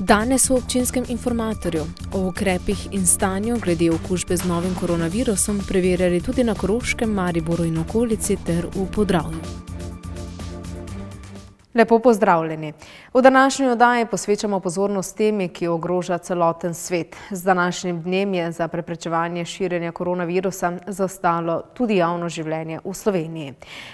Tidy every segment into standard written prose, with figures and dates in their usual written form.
Danes v občinskem informatorju o ukrepih in stanju glede okužbe z novim koronavirusom preverjali tudi na Koroškem, Mariboru in okolici ter v Podravju. Lepo pozdravljeni. V današnji oddaji posvečamo pozornost temi, ki ogroža celoten svet. Z današnjim dnem je za preprečevanje širjenja koronavirusa zastalo tudi javno življenje v Sloveniji.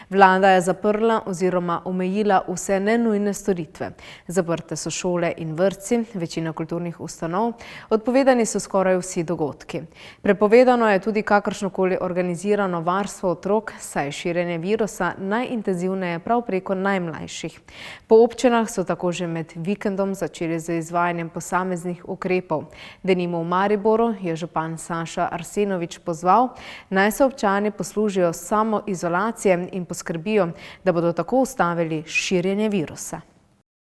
Vlada je zaprla oziroma omejila vse nenujne storitve. Zaprte so šole in vrtci, večina kulturnih ustanov, odpovedani so skoraj vsi dogodki. Prepovedano je tudi kakršnokoli organizirano varstvo otrok, saj je širjenje virusa najintenzivneje prav preko najmlajših. Po občinah so tako že med vikendom začeli z izvajanjem posameznih ukrepov. Denimo v Mariboru je župan Saša Arsenovič pozval, naj se občani poslužijo samoizolacije in poskrbijo, da bodo tako ustavili širjenje virusa.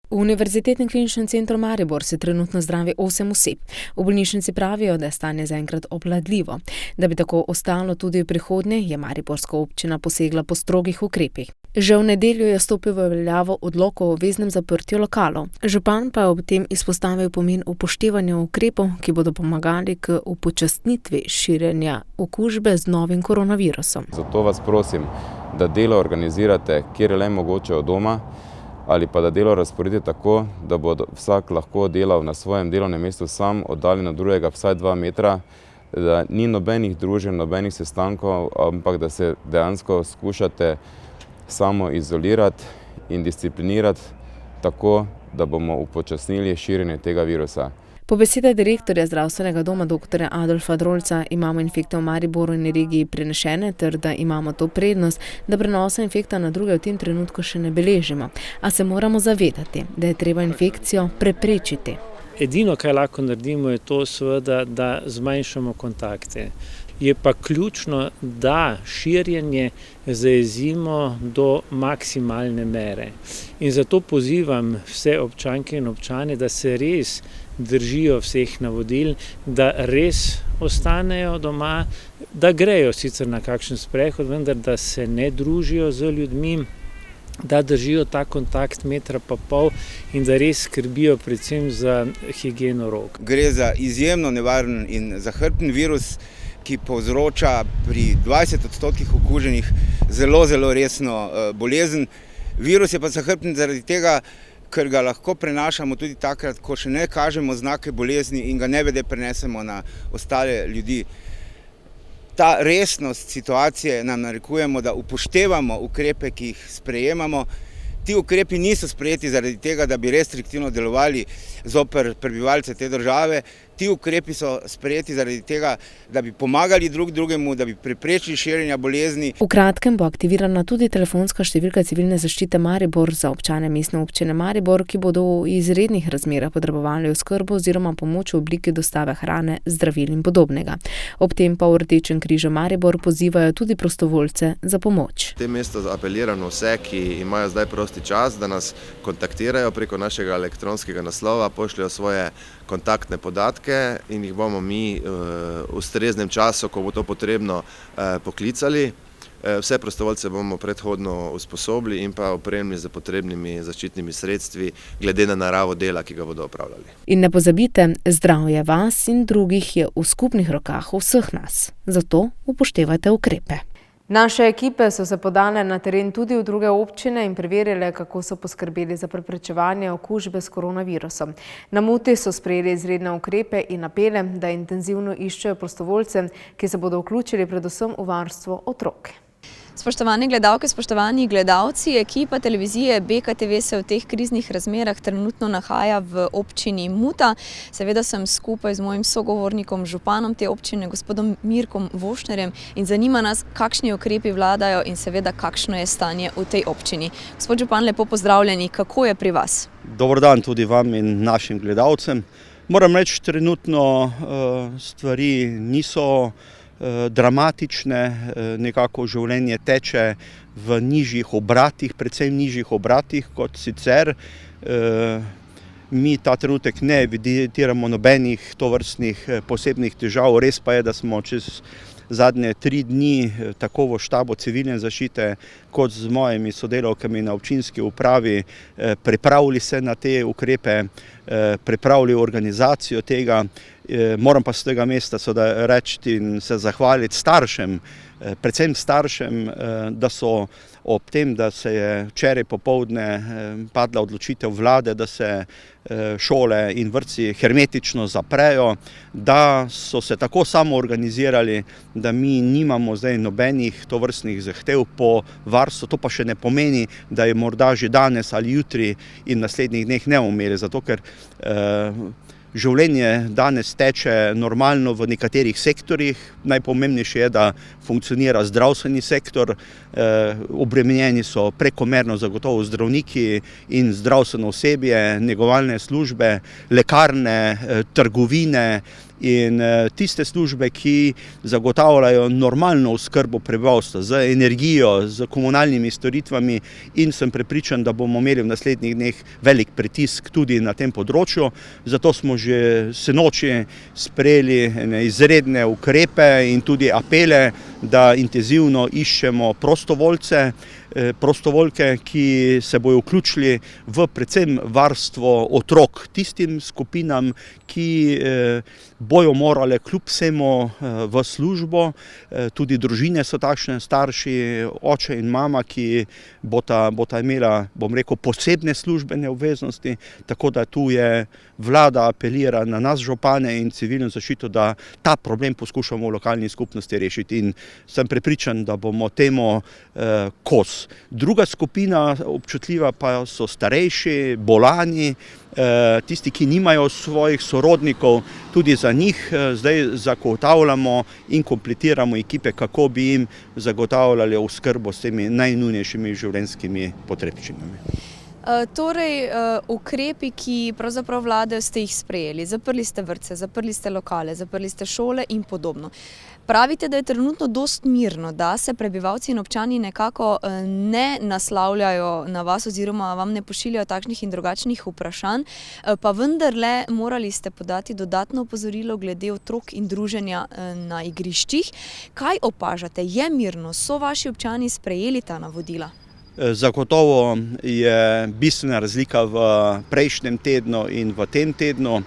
V Univerzitetnem kliničnem centru Maribor se trenutno zdravi 8 oseb. V bolnišnici pravijo, da je stanje zaenkrat obvladljivo. Da bi tako ostalo tudi v prihodnje, je mariborska občina posegla po strogih ukrepih. Že v nedeljo je stopil v veljavo odlok o obveznem zaprtju lokalov. Župan pa je ob tem izpostavil pomen upoštevanja ukrepov, ki bodo pomagali k upočasnitvi širjenja okužbe z novim koronavirusom. Zato vas prosim, da delo organizirate, kjer je le mogoče od doma, ali pa da delo razporedite tako, da bo vsak lahko delal na svojem delovnem mestu sam, oddaljen od drugega vsaj 2 metra, da ni nobenih druženj, nobenih sestankov, ampak da se dejansko skušate samo izolirati in disciplinirati tako, da bomo upočasnili širjenje tega virusa. Po besedah direktorja zdravstvenega doma dr. Adolfa Drolca imamo infekte v Mariboru in regiji prenešene ter da imamo to prednost, da prenosa infekta na druge v tem trenutku še ne beležimo. A se moramo zavedati, da je treba infekcijo preprečiti. Edino, kaj lahko naredimo, je to seveda, da zmanjšamo kontakte. Je pa ključno, da širjenje zajezimo do maksimalne mere. In zato pozivam vse občanke in občane, da se res držijo vseh navodil, da res ostanejo doma, da grejo sicer na kakšen sprehod, vendar da se ne družijo z ljudmi, da držijo ta kontakt 1,5 metra in da res skrbijo predvsem za higieno rok. Gre za izjemno nevaren in zahrbten virus, ki povzroča pri 20% okuženih zelo resno bolezen. Virus je pa zahrbten zaradi tega, ker ga lahko prenašamo tudi takrat, ko še ne kažemo znake bolezni in ga nevede prenesemo na ostale ljudi. Ta resnost situacije nam narekujemo, da upoštevamo ukrepe, ki jih sprejemamo. Ti ukrepi niso sprejeti zaradi tega, da bi restriktivno delovali zoper prebivalce te države. Ti ukrepi so sprejeti zaradi tega, da bi pomagali drug drugemu, da bi preprečili širjenja bolezni. V kratkem bo aktivirana tudi telefonska številka civilne zaščite Maribor za občane mestne občine Maribor, ki bodo v izrednih razmerah potrebovali oskrbo oziroma pomoč v obliki dostave hrane, zdravil in podobnega. Ob tem pa v Rdečem križu Maribor pozivajo tudi prostovoljce za pomoč. V tem mestu apeliramo vse, ki imajo zdaj prosti čas, da nas kontaktirajo preko našega elektronskega naslova, pošljajo svoje kontaktne podatke in jih bomo mi v ustreznem času, ko bo to potrebno, poklicali. Vse prostovoljce bomo predhodno usposobili in pa opremili z potrebnimi zaščitnimi sredstvi glede na naravo dela, ki ga bodo opravljali. In ne pozabite, zdravje vas in drugih je v skupnih rokah vseh nas. Zato upoštevajte ukrepe. Naše ekipe so se podale na teren tudi v druge občine in preverjale, kako so poskrbeli za preprečevanje okužbe s koronavirusom. Na Muti so sprejeli izredne ukrepe in apele, da intenzivno iščejo prostovoljce, ki se bodo vključili predvsem v varstvo otrok. Spoštovane gledalke, spoštovani gledalci, ekipa televizije BKTV se v teh kriznih razmerah trenutno nahaja v občini Muta. Seveda sem skupaj z mojim sogovornikom, županom te občine, gospodom Mirkom Vošnerjem, in zanima nas, kakšni ukrepi vladajo in seveda kakšno je stanje v tej občini. Gospod župan, lepo pozdravljeni, kako je pri vas? Dober dan tudi vam in našim gledalcem. Moram reči, trenutno stvari niso dramatične, nekako življenje teče v nižjih obratih, predvsem nižjih obratih kot sicer. Mi ta trenutek ne evidentiramo nobenih tovrstnih posebnih težav, res pa je, da smo čez zadnje 3 dni tako v štabu civilne zaščite kot z mojimi sodelavkami na občinski upravi pripravili se na te ukrepe. pripravili organizacijo tega. Moram pa z tega mesta reči in se zahvaliti staršem, predvsem staršem, da so ob tem, da se je včeraj popoldne padla odločitev vlade, da se šole in vrtci hermetično zaprejo, da so se tako samoorganizirali, da mi nimamo zdaj nobenih tovrstnih zahtev po varstvu. To pa še ne pomeni, da je morda že danes ali jutri in naslednjih dneh ne bomo imeli, zato ker življenje danes teče normalno v nekaterih sektorjih. Najpomembnejše je, da funkcionira zdravstveni sektor. Obremenjeni so prekomerno zagotovo zdravniki in zdravstveno osebje, negovalne službe, lekarne, trgovine in tiste službe, ki zagotavljajo normalno oskrbo prebivalstva z energijo, z komunalnimi storitvami, in sem prepričan, da bomo imeli v naslednjih dneh velik pritisk tudi na tem področju. Zato smo že sinoči sprejeli izredne ukrepe in tudi apele, da intenzivno iščemo prostovoljke, ki se bojo vključili v predvsem varstvo otrok, tistim skupinam, ki bojo morale kljub vsemu v službo. Tudi družine so takšne, starši, oče in mama, ki bota imela, bom rekel, posebne službene obveznosti, tako da tu je vlada apelira na nas župane in civilno zaščito, da ta problem poskušamo v lokalni skupnosti rešiti, in sem prepričan, da bomo temu kos. Druga skupina občutljiva pa so starejši, bolani, tisti, ki nimajo svojih sorodnikov. Tudi za njih zdaj zagotavljamo in kompletiramo ekipe, kako bi jim zagotavljali oskrbo s temi najnujnejšimi življenjskimi potrebščinami. Torej, ukrepi, ki pravzaprav vladajo, ste jih sprejeli. Zaprli ste vrtce, zaprli ste lokale, zaprli ste šole in podobno. Pravite, da je trenutno dost mirno, da se prebivalci in občani nekako ne naslavljajo na vas oziroma vam ne pošiljajo takšnih in drugačnih vprašanj, pa vendarle morali ste podati dodatno opozorilo glede otrok in druženja na igriščih. Kaj opažate? Je mirno? So vaši občani sprejeli ta navodila? Zagotovo je bistvena razlika v prejšnjem tednu in v tem tednu.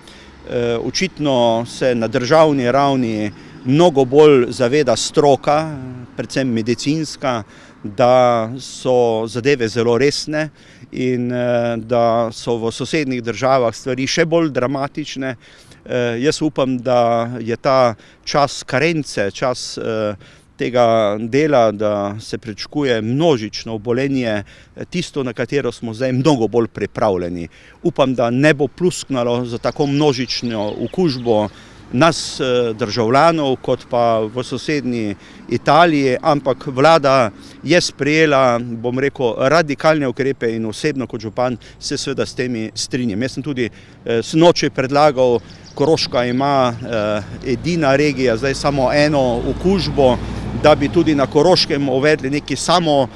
Očitno se na državni ravni mnogo bolj zaveda stroka, predvsem medicinska, da so zadeve zelo resne in da so v sosednjih državah stvari še bolj dramatične. Jaz upam, da je ta čas karence, čas tega dela, da se pričakuje množično obolenje, tisto, na katero smo zdaj mnogo bolj pripravljeni. Upam, da ne bo plusknalo za tako množično okužbo nas državljanov, kot pa v sosednji Italiji, ampak vlada je sprejela, bom rekel, radikalne ukrepe in osebno kot župan se seveda s temi strinjam. Jaz sem tudi sinoči predlagal, Koroška ima edina regija zdaj samo eno okužbo, da bi tudi na Koroškem uvedli neki samo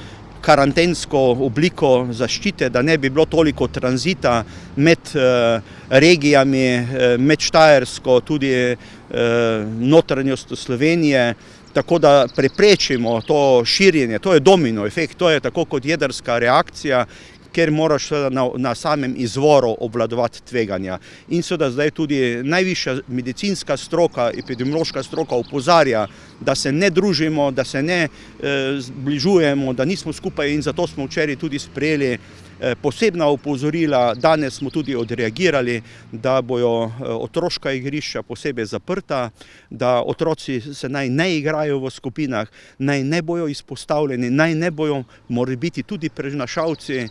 karantensko obliko zaščite, da ne bi bilo toliko tranzita med regijami, med Štajersko, tudi notranjost Slovenije, tako da preprečimo to širjenje. To je domino efekt, to je tako kot jedrska reakcija, ker moraš na samem izvoru obvladovati tveganja. In seveda zdaj tudi najvišja medicinska stroka, epidemiološka stroka opozarja, da se ne družimo, da se ne zbližujemo, da nismo skupaj, in zato smo včeraj tudi sprejeli posebna opozorila. Danes smo tudi odreagirali, da bojo otroška igrišča posebej zaprta, da otroci se naj ne igrajo v skupinah, naj ne bojo izpostavljeni, naj ne bojo morebiti tudi prenašalci,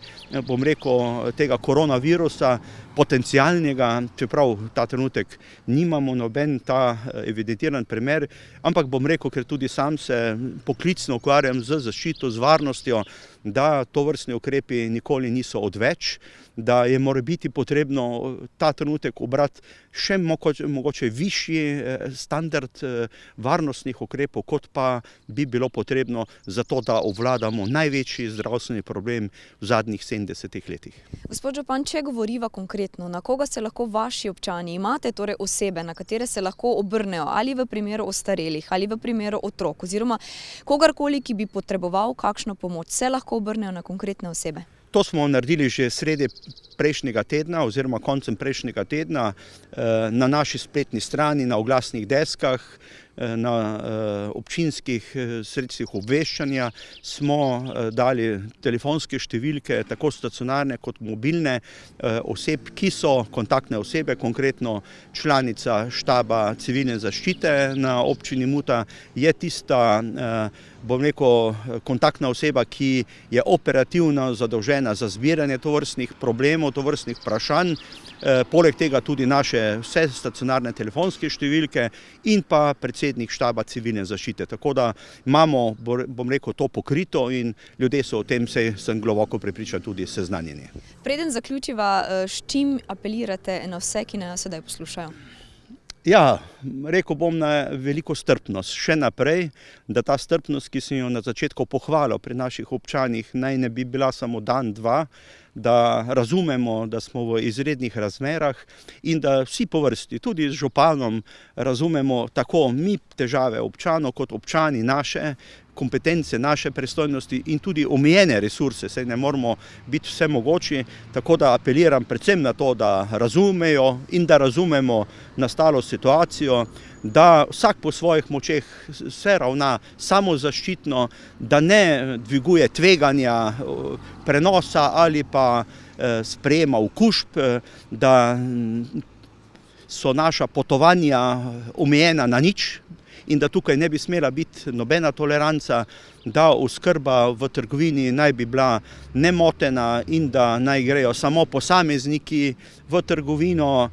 bom rekel, tega koronavirusa, potencialnega, čeprav ta trenutek nimamo noben ta evidentiran primer, ampak bom rekel, ker tudi sam se poklicno ukvarjam z zaščito, z varnostjo, da tovrstni ukrepi nikoli niso odveč, da je morebiti potrebno ta trenutek ubrati še mogoče višji standard varnostnih ukrepov, kot pa bi bilo potrebno za to, da obvladamo največji zdravstveni problem v zadnjih 70 letih. Gospod župan, če govoriva konkretno, na koga se lahko vaši občani, imate torej osebe, na katere se lahko obrnejo, ali v primeru ostarelih, ali v primeru otrok, oziroma kogarkoli, ki bi potreboval kakšno pomoč, se lahko obrnejo na konkretne osebe? To smo naredili že sredi prejšnjega tedna oziroma koncem prejšnjega tedna na naši spletni strani, na oglasnih deskah, na občinskih sredstvih obveščanja smo dali telefonske številke, tako stacionarne kot mobilne oseb, ki so kontaktne osebe, konkretno članica štaba civilne zaščite na občini Muta je tista, bom rekel, kontaktna oseba, ki je operativno zadolžena za zbiranje tovrstnih problemov, tovrstnih vprašanj. Poleg tega tudi naše vse stacionarne telefonske številke in pa predsednik štaba civilne zaščite. Tako da imamo, bom rekel, to pokrito in ljudje so o tem, sem globoko prepričan, tudi seznanjeni. Preden zaključiva, s čim apelirate na vse, ki nas sedaj poslušajo? Ja, rekel bom na veliko strpnost. Še naprej, da ta strpnost, ki sem jo na začetku pohvalil pri naših občanih, naj ne bi bila samo dan, dva, da razumemo, da smo v izrednih razmerah in da vsi po vrsti, tudi z županom, razumemo tako mi težave občanov kot občani naše kompetence, naše pristojnosti in tudi omejene resurse, saj ne moramo biti vse mogoči, tako da apeliram predvsem na to, da razumejo in da razumemo nastalo situacijo, da vsak po svojih močeh se ravna samozaščitno, da ne dviguje tveganja prenosa ali pa sprejema okužb, da so naša potovanja omejena na nič in da tukaj ne bi smela biti nobena toleranca, da oskrba v trgovini naj bi bila nemotena in da naj grejo samo posamezniki v trgovino,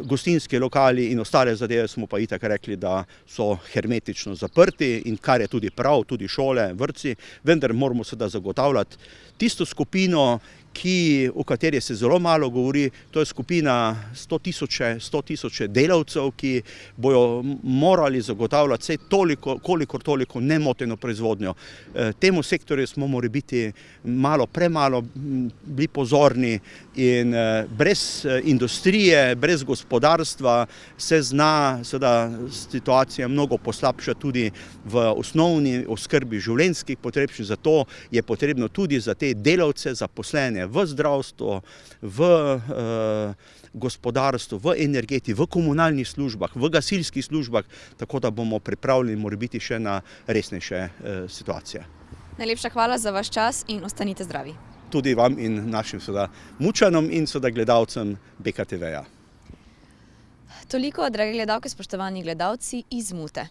gostinski lokali in ostale zadeve smo pa itak rekli, da so hermetično zaprti in kar je tudi prav, tudi šole, vrtci, vendar moramo seveda zagotavljati tisto skupino, o kateri se zelo malo govori, to je skupina 100 tisoče delavcev, ki bojo morali zagotavljati vsaj toliko, kolikor toliko nemoteno proizvodnjo. Temu sektorju smo morali biti premalo bili pozorni in brez industrije, brez gospodarstva se zna seveda situacija mnogo poslabšati tudi v osnovni oskrbi življenjskih potrebščin, zato je potrebno tudi za te delavce, zaposlene v zdravstvu, v gospodarstvu, v energetiki, v komunalnih službah, v gasilskih službah, tako da bomo pripravljeni morebiti še na resnejše situacije. Najlepša hvala za vaš čas in ostanite zdravi. Tudi vam in našim Mučanom in gledalcem BKTV-ja. Toliko, drage gledalke, spoštovani gledalci iz Mute.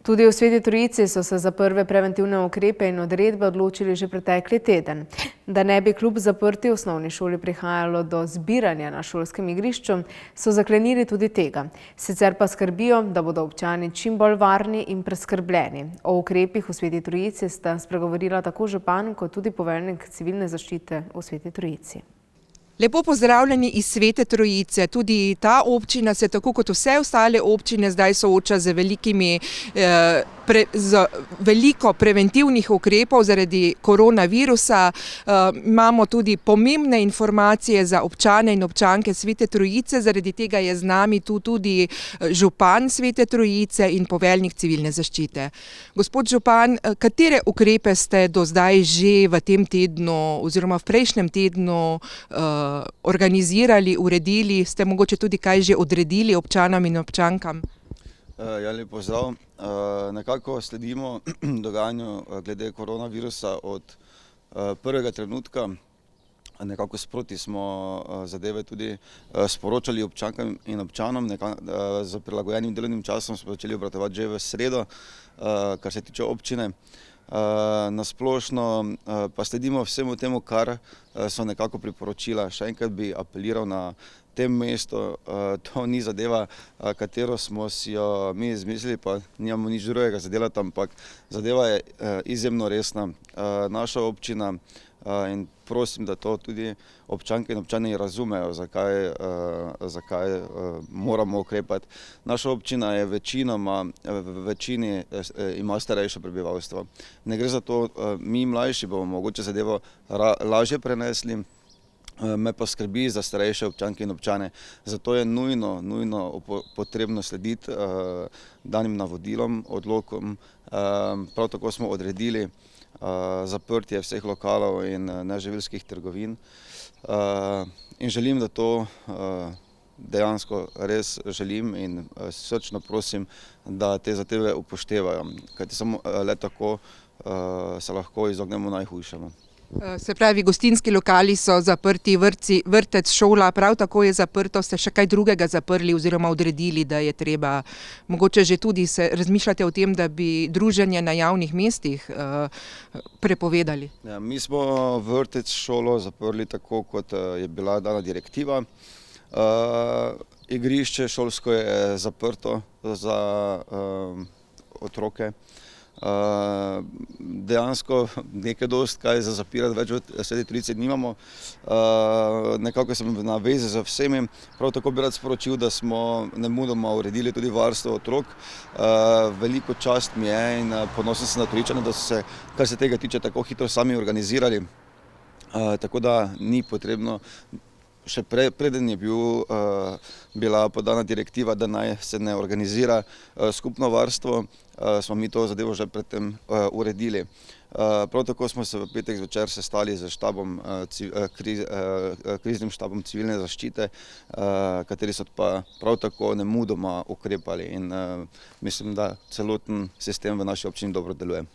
Tudi v Sveti Trojici so se za prve preventivne ukrepe in odredbe odločili že pretekli teden. Da ne bi kljub zaprti osnovni šoli prihajalo do zbiranja na šolskem igrišču, so zaklenili tudi tega. Sicer pa skrbijo, da bodo občani čim bolj varni in preskrbljeni. O ukrepih v Sveti Trojici sta spregovorila tako župan kot tudi poveljnik civilne zaščite v Sveti Trojici. Lepo pozdravljeni iz Svete Trojice. Tudi ta občina se tako kot vse ostale občine zdaj sooča z veliko preventivnih ukrepov zaradi koronavirusa. Imamo tudi pomembne informacije za občane in občanke Svete Trojice, zaradi tega je z nami tu tudi župan Svete Trojice in poveljnik civilne zaščite. Gospod župan, katere ukrepe ste do zdaj že v tem tednu oziroma v prejšnjem tednu organizirali, uredili, ste mogoče tudi kaj že odredili občanom in občankam? Ja, lep pozdrav. Nekako sledimo dogajanju glede koronavirusa od prvega trenutka. Nekako sproti smo zadeve tudi sporočali občankam in občanom. Z prilagojenim delovnim časom smo začeli obratovati že v sredo, kar se tiče občine. Nasplošno pa sledimo vsemu temu, kar so nekako priporočila. Še enkrat bi apeliral na tem mestu, to ni zadeva, katero smo si jo mi izmislili, pa nimamo nič drugega za delati, ampak zadeva je izjemno resna. Naša občina, in prosim, da to tudi občanke in občani razumejo, zakaj moramo ukrepati. Naša občina je v večini ima starejše prebivalstvo. Ne gre za to, mi mlajši bomo mogoče zadevo lažje prenesli, me pa skrbi za starejše občanke in občane. Zato je nujno potrebno slediti danim navodilom, odlokom. Prav tako smo odredili zaprtje vseh lokalov in neživilskih trgovin. In želim, da to dejansko res želim in srčno prosim, da te zadeve upoštevajo, kajti samo le tako se lahko izognemo najhujšemu. Se pravi, gostinski lokali so zaprti, vrtec, šola, prav tako je zaprto. Ste še kaj drugega zaprli oziroma odredili, da je treba, mogoče že tudi se razmišljate o tem, da bi druženje na javnih mestih prepovedali? Ja, mi smo vrtec, šolo zaprli tako, kot je bila dana direktiva. Igrišče šolsko je zaprto za otroke. Dejansko nekaj dosti kaj za zapirati, več od Svete Trojice nimamo. Nekako sem na vezi z vsemi. Prav tako bi rad sporočil, da smo nemudoma uredili tudi varstvo otrok. Veliko čast mi je in ponosen sem na Trojičane, da so se, kar se tega tiče, tako hitro sami organizirali. Tako da ni potrebno, še preden je bila podana direktiva, da naj se ne organizira skupno varstvo, smo mi to zadevo že predtem uredili. Prav tako smo se v petek zvečer sestali z kriznim štabom civilne zaščite, kateri so pa prav tako nemudoma ukrepali in mislim, da celoten sistem v naši občini dobro deluje.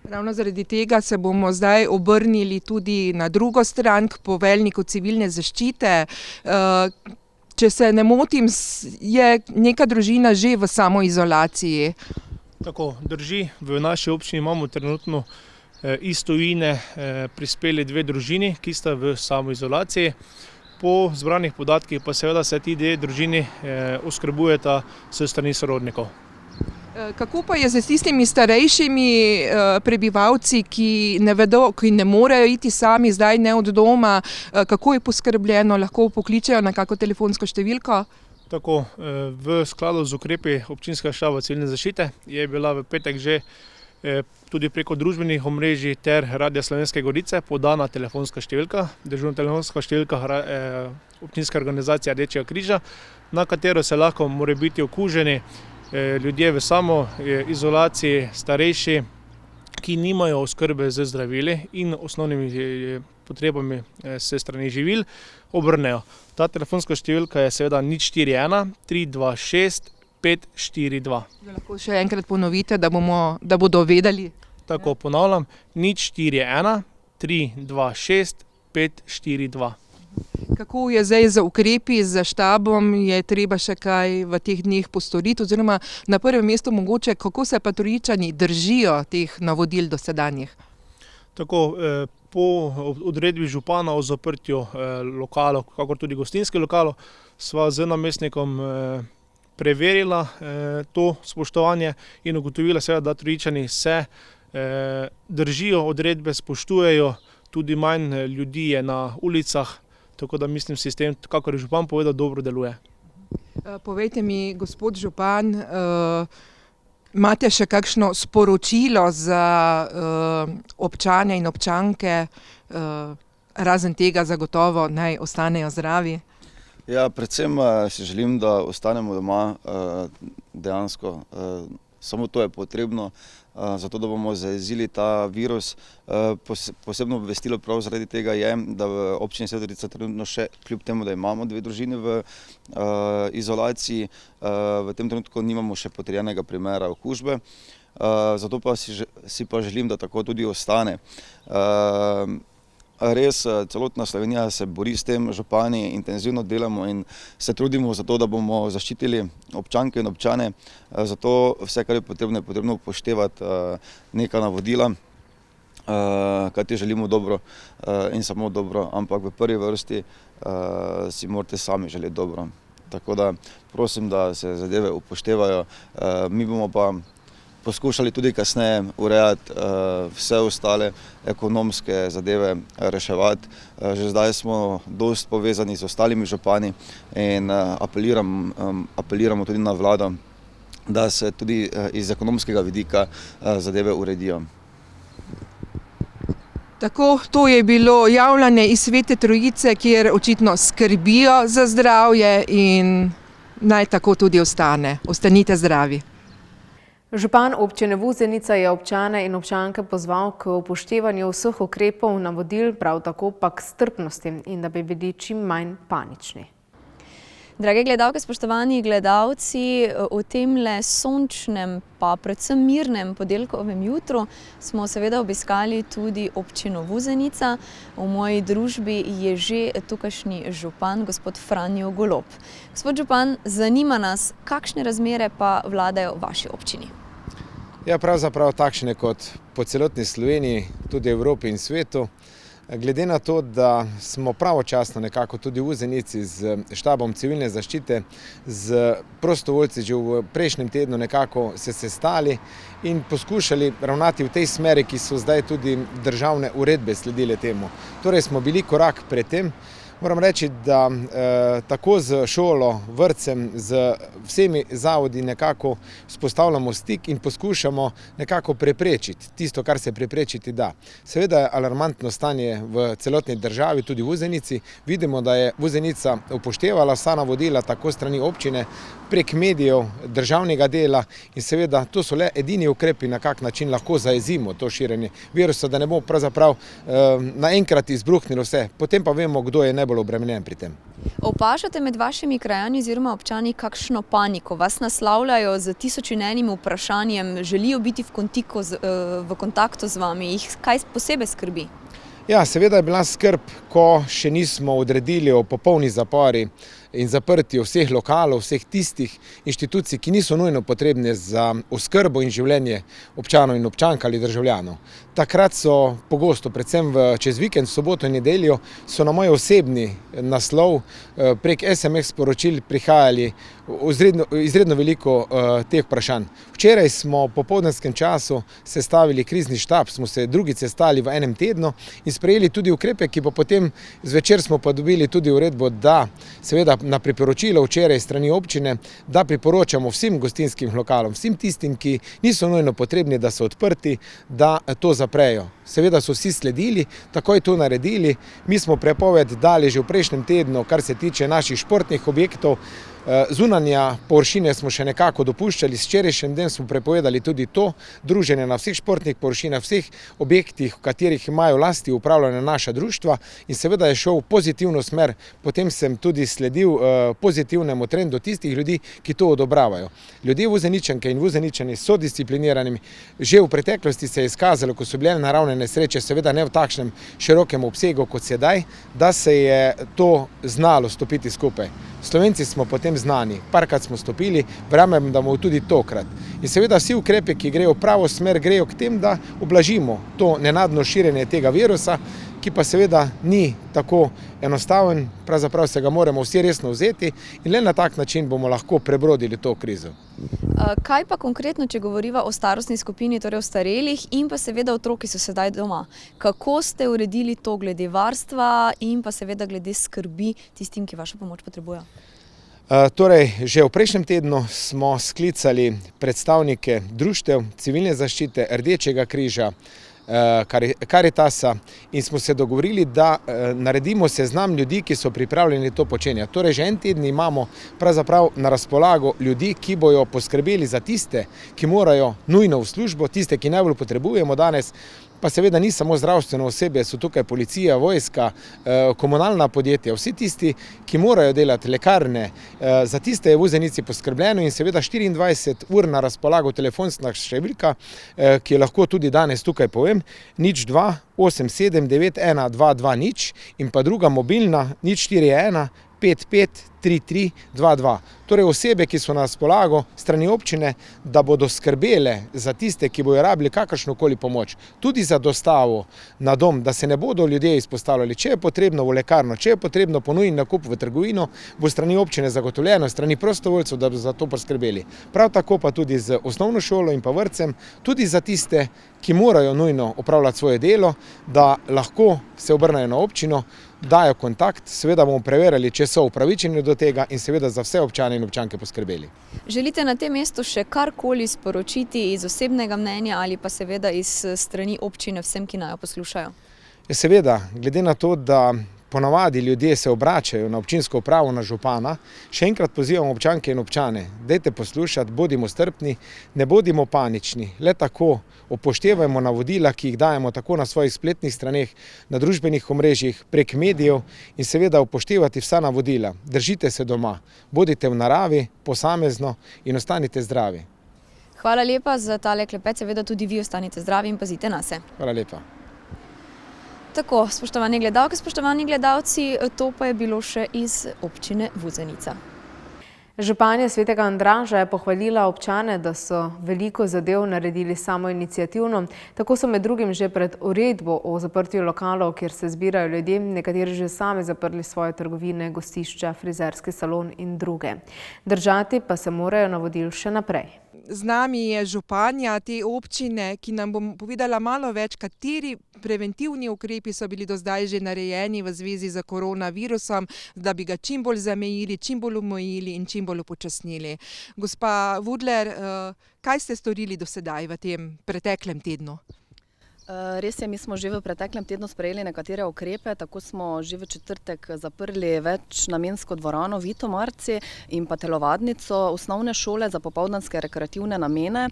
Ravno zaradi tega se bomo zdaj obrnili tudi na drugo stran, k poveljniku civilne zaščite. Če se ne motim, je neka družina že v samoizolaciji. Tako, drži. V naši občini imamo trenutno iz tujine prispeli 2 družini, ki sta v samoizolaciji. Po zbranih podatkih pa seveda se ti 2 družini oskrbujeta s strani sorodnikov. Kako pa je z tistimi starejšimi prebivalci, ki ne vedo, ki ne morejo iti sami zdaj ne od doma, kako je poskrbljeno, lahko pokličejo na kako telefonsko številko? Tako, v skladu z ukrepi občinskega štaba civilne zaščite je bila v petek že tudi preko družbenih omrežij ter Radia Slovenske Gorice podana telefonska številka, dežurna telefonska številka občinske organizacije Rdečega križa, na katero se lahko morebiti okuženi ljudje v samoizolaciji, starejši, ki nimajo oskrbe z zdravili in osnovnimi potrebami s strani živil, obrnejo. Ta telefonska številka je seveda 041 326 542. Lahko še enkrat ponovite, da bodo vedeli. Tako, ponavljam, 041 326 542. Kako je zdaj z ukrepi, z štabom, je treba še kaj v teh dneh postoriti, oziroma na prvem mestu mogoče, kako se pa Trojičani držijo teh navodil dosedanjih? Tako, po odredbi župana o zaprtju lokalov, kakor tudi gostinskih lokalov, sva z namestnikom preverila to spoštovanje in ugotovila seveda, da Trojičani se držijo odredbe, spoštujejo, tudi manj ljudi je na ulicah. Tako da mislim, sistem, kakor je župan povedal, dobro deluje. Povejte mi, gospod župan, imate še kakšno sporočilo za občane in občanke, razen tega zagotovo naj ostanejo zdravi? Ja, predvsem si želim, da ostanemo doma, dejansko samo to je potrebno, zato da bomo zajezili ta virus. Posebno obvestilo prav zaradi tega je, da v občini Sveta Trojica trenutno še, kljub temu, da imamo 2 družine v izolaciji, v tem trenutku nimamo še potrjenega primera okužbe, zato pa si pa želim, da tako tudi ostane. Res, celotna Slovenija se bori s tem, župani intenzivno delamo in se trudimo za to, da bomo zaščitili občanke in občane. Zato vse, kar je potrebno upoštevati neka navodila, kajti želimo dobro in samo dobro, ampak v prvi vrsti si morate sami želeti dobro. Tako da prosim, da se zadeve upoštevajo. Mi bomo pa poskušali tudi kasneje urejati vse ostale ekonomske zadeve, reševati. Že zdaj smo dosti povezani z ostalimi župani in apeliramo tudi na vlado, da se tudi iz ekonomskega vidika zadeve uredijo. Tako, to je bilo javljanje iz Svete Trojice, kjer očitno skrbijo za zdravje in naj tako tudi ostane. Ostanite zdravi. Župan občine Vuzenica je občane in občanke pozval k upoštevanju vseh ukrepov, navodil, prav tako pa k strpnosti in da bi bili čim manj panični. Drage gledalke, spoštovani gledalci, v temle sončnem pa predvsem mirnem ponedeljkovem jutru smo seveda obiskali tudi občino Vuzenica. V moji družbi je že tukajšnji župan, gospod Franjo Golob. Gospod župan, zanima nas, kakšne razmere pa vladajo v vaši občini? Ja, pravzaprav takšne kot po celotni Sloveniji, tudi Evropi in svetu. Glede na to, da smo pravočasno nekako tudi v Vuzenici z štabom civilne zaščite, z prostovoljci že v prejšnjem tednu nekako se sestali in poskušali ravnati v tej smeri, ki so zdaj tudi državne uredbe sledile temu. Torej smo bili korak pred tem. Moram reči, da tako z šolo, vrtcem, z vsemi zavodi nekako vzpostavljamo stik in poskušamo nekako preprečiti tisto, kar se preprečiti da. Seveda je alarmantno stanje v celotni državi, tudi v Vuzenici. Vidimo, da je Vuzenica upoštevala vsa navodila tako strani občine, prek medijev, državnega dela in seveda to so le edini ukrepi, na kak način lahko zajezimo to širjenje virusa, da ne bo pravzaprav naenkrat izbruhnilo vse. Potem pa vemo, kdo je najbolj obremenjen pri tem. Opažate med vašimi krajani oziroma občani kakšno paniko? Vas naslavljajo z tisoč in enim vprašanjem, želijo biti v kontaktu z vami, jih kaj posebej skrbi? Ja, seveda je bila skrb, ko še nismo odredili o popolni zapori in zaprtju vseh lokalov, vseh tistih inštitucij, ki niso nujno potrebne za oskrbo in življenje občanov in občank ali državljanov. Takrat so pogosto, predvsem čez vikend, soboto in nedeljo, so na moj osebni naslov prek SMS sporočil prihajali izredno veliko teh vprašanj. Včeraj smo po popoldanskem času sestavili krizni štab, smo se drugič sestali v enem tednu in sprejeli tudi ukrepe, ki pa potem zvečer smo pa dobili tudi uredbo, da seveda na priporočilo včeraj strani občine, da priporočamo vsem gostinskim lokalom, vsem tistim, ki niso nujno potrebni, da so odprti, da to zaprejo. Seveda so vsi sledili, takoj to naredili. Mi smo prepoved dali že v prejšnjem tednu, kar se tiče naših športnih objektov. Zunanja površine smo še nekako dopuščali, s včerajšnjim dnem smo prepovedali tudi to, druženje na vseh športnih površinah, vseh objektih, v katerih imajo lasti upravljanja naša društva in seveda je šel v pozitivno smer. Potem sem tudi sledil pozitivnemu trendu tistih ljudi, ki to odobravajo. Ljudje Vuzeničanke in Vuzeničani so disciplinirani. Že v preteklosti se je izkazalo, ko so bile naravne nesreče, seveda ne v takšnem širokem obsegu kot sedaj, da se je to znalo stopiti skupaj. Slovenci smo potem znani, parkrat smo stopili, verjamem, da bomo tudi tokrat. In seveda vsi ukrepi, ki grejo v pravo smer, grejo k tem, da ublažimo to nenadno širjenje tega virusa, ki pa seveda ni tako enostaven, pravzaprav se ga moramo vsi resno vzeti in le na tak način bomo lahko prebrodili to krizo. Kaj pa konkretno, če govoriva o starostni skupini, torej o starelih in pa seveda otroki so sedaj doma? Kako ste uredili to glede varstva in pa seveda glede skrbi tistim, ki vašo pomoč potrebujejo? Torej, že v prejšnjem tednu smo sklicali predstavnike društev, civilne zaščite, Rdečega križa, Karitasa in smo se dogovorili, da naredimo seznam ljudi, ki so pripravljeni to počenjati. Torej, že en teden imamo pravzaprav na razpolago ljudi, ki bojo poskrbeli za tiste, ki morajo nujno v službo, tiste, ki najbolj potrebujemo danes, pa seveda ni samo zdravstveno osebje, so tukaj policija, vojska, komunalna podjetja, vsi tisti, ki morajo delati, lekarne, za tiste je v Vuzenici poskrbljeno in seveda 24 ur na razpolago telefonska številka, ki jo lahko tudi danes tukaj povem, 02 87 91 220 in pa druga mobilna 041 55 3322. Torej osebe, ki so na razpolago strani občine, da bodo skrbele za tiste, ki bojo rabili kakršnokoli pomoč, tudi za dostavo na dom, da se ne bodo ljudje izpostavljali. Če je potrebno v lekarno, če je potrebno ponujni nakup v trgovino, bo strani občine zagotovljeno, strani prostovoljcev, da bo za to poskrbeli. Prav tako pa tudi z osnovno šolo in pa vrtcem, tudi za tiste, ki morajo nujno opravljati svoje delo, da lahko se obrnejo na občino, dajo kontakt, seveda bomo preverjali, če so upravičeni do tega in seveda za vse občane in občanke poskrbeli. Želite na tem mestu še karkoli sporočiti iz osebnega mnenja ali pa seveda iz strani občine vsem, ki naj jo poslušajo? Seveda, glede na to, da ponavadi ljudje se obračajo na občinsko upravo, na župana, še enkrat pozivam občanke in občane, dajte poslušati, bodimo strpni, ne bodimo panični, le tako upoštevajmo navodila, ki jih dajemo tako na svojih spletnih straneh, na družbenih omrežjih, prek medijev in seveda upoštevati vsa navodila. Držite se doma, bodite v naravi, posamezno in ostanite zdravi. Hvala lepa za tale klepet, seveda tudi vi ostanite zdravi in pazite na se. Hvala lepa. Tako, spoštovani gledalke, spoštovani gledalci, to pa je bilo še iz občine Vuzenica. Županja Svetega Andraža je pohvalila občane, da so veliko zadev naredili samoiniciativno. Tako so med drugim že pred uredbo o zaprtju lokalov, kjer se zbirajo ljudje, nekateri že sami zaprli svoje trgovine, gostišča, frizerski salon in druge. Držati pa se morajo navodil še naprej. Z nami je županja te občine, ki nam bo povedala malo več, kateri preventivni ukrepi so bili do zdaj že narejeni v zvezi z koronavirusom, da bi ga čim bolj zamejili, čim bolj omejili in čim bolj upočasnili. Gospa Vudler, kaj ste storili do sedaj v tem preteklem tednu? Res je, mi smo že v preteklem tednu sprejeli nekatere ukrepe, tako smo že v četrtek zaprli večnamensko dvorano Vito Marci in pa telovadnico osnovne šole za popoldanske rekreativne namene.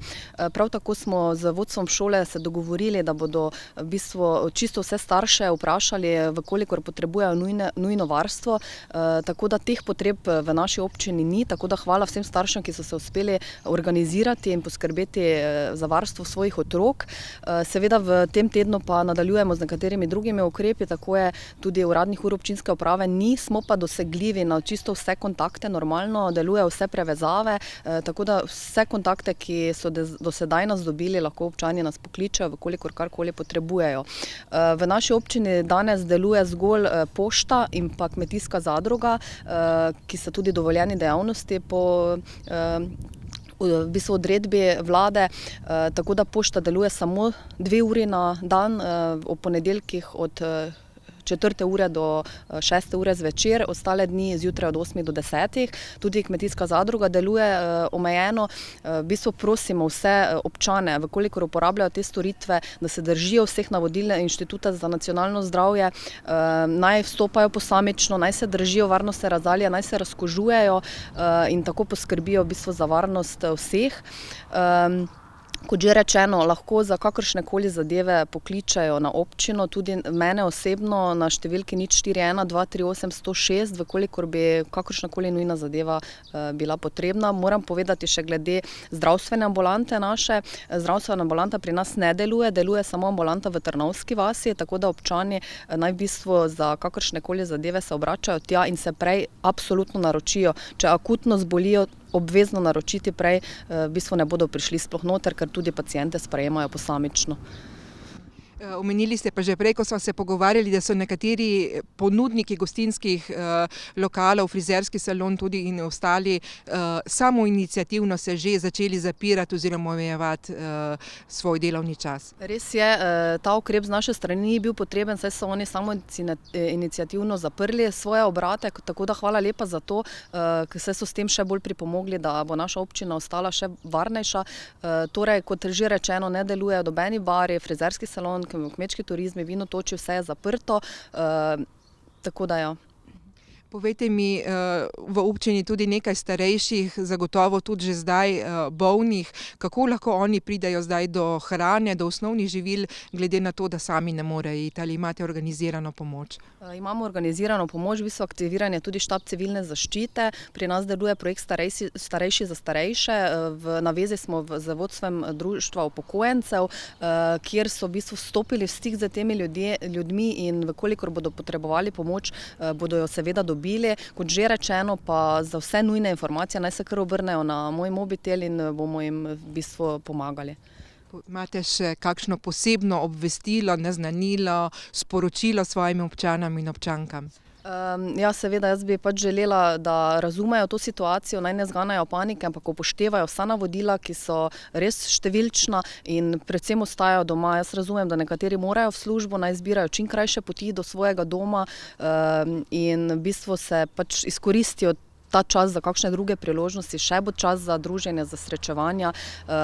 Prav tako smo z vodstvom šole se dogovorili, da bodo v bistvu čisto vse starše vprašali, kolikor potrebujejo nujno varstvo, tako da teh potreb v naši občini ni, tako da hvala vsem staršem, ki so se uspeli organizirati in poskrbeti za varstvo svojih otrok. Seveda v tem tednu pa nadaljujemo z nekaterimi drugimi ukrepi, tako je tudi uradnih ur občinske uprave ni, smo pa dosegljivi na čisto vse kontakte, normalno delujejo vse prevezave, tako da vse kontakte, ki so do sedaj nas dobili, lahko občani nas pokličejo, vkolikor karkoli potrebujejo. V naši občini danes deluje zgolj pošta in pa kmetijska zadruga, ki so tudi dovoljeni dejavnosti po v bistvu odredbi vlade, tako da pošta deluje samo 2 uri na dan, ob ponedeljkih od 4. ure do 6. ure zvečer, ostale dni zjutraj od 8. do 10. Tudi kmetijska zadruga deluje omejeno. V bistvu prosimo vse občane, vkolikor uporabljajo te storitve, da se držijo vseh navodil Inštituta za nacionalno zdravje, naj vstopajo posamično, naj se držijo varnostne razdalje, naj se razkužujejo in tako poskrbijo v bistvu za varnost vseh. Kot že rečeno, lahko za kakršnekoli zadeve pokličajo na občino, tudi mene osebno na številki 041 238 106, vkolikor bi kakršnakoli nujna zadeva bila potrebna. Moram povedati še glede zdravstvene ambulante naše. Zdravstvena ambulanta pri nas ne deluje, deluje samo ambulanta v Trnovski vasi, tako da občani naj v bistvu za kakršnekoli zadeve se obračajo tja in se prej absolutno naročijo. Če akutno zbolijo, obvezno naročiti prej, v bistvu ne bodo prišli sploh noter, ker tudi paciente sprejemajo posamično. Omenili ste pa že prej, ko smo se pogovarjali, da so nekateri ponudniki gostinskih lokalov, frizerski salon tudi in ostali samoiniciativno se že začeli zapirati oziroma omejevati svoj delovni čas. Res je, ta ukrep z naše strani ni bil potreben, saj so oni samoiniciativno zaprli svoje obrate, tako da hvala lepa za to, ker so s tem še bolj pripomogli, da bo naša občina ostala še varnejša. Torej, kot že rečeno, ne delujejo nobeni bari, frizerski salon, kmečki turizmi, vinotoči, vse je zaprto, tako da ja. Povejte mi, v občini tudi nekaj starejših, zagotovo tudi že zdaj bolnih, kako lahko oni pridajo zdaj do hrane, do osnovnih živil, glede na to, da sami ne morejo iti, ali imate organizirano pomoč? Imamo organizirano pomoč, v bistvu aktiviran je tudi štab civilne zaščite, pri nas deluje projekt Starejši za starejše, v navezi smo z vodstvom društva upokojencev, kjer so v bistvu stopili v stik z temi ljudmi in vkolikor bodo potrebovali pomoč, bodo jo seveda dobili. Kot že rečeno, pa za vse nujne informacije naj se kar obrnejo na moj mobitel in bomo jim v bistvu pomagali. Imate še kakšno posebno obvestilo, naznanilo, sporočilo svojim občanom in občankam? Ja, seveda, jaz bi pač želela, da razumejo to situacijo, naj ne zganjajo panike, ampak upoštevajo vsa navodila, ki so res številčna in predvsem ostajajo doma. Jaz razumem, da nekateri morajo v službo, naj zbirajo čim krajše poti do svojega doma in v bistvu se pač izkoristijo ta čas za kakšne druge priložnosti, še bo čas za druženje, za srečevanja.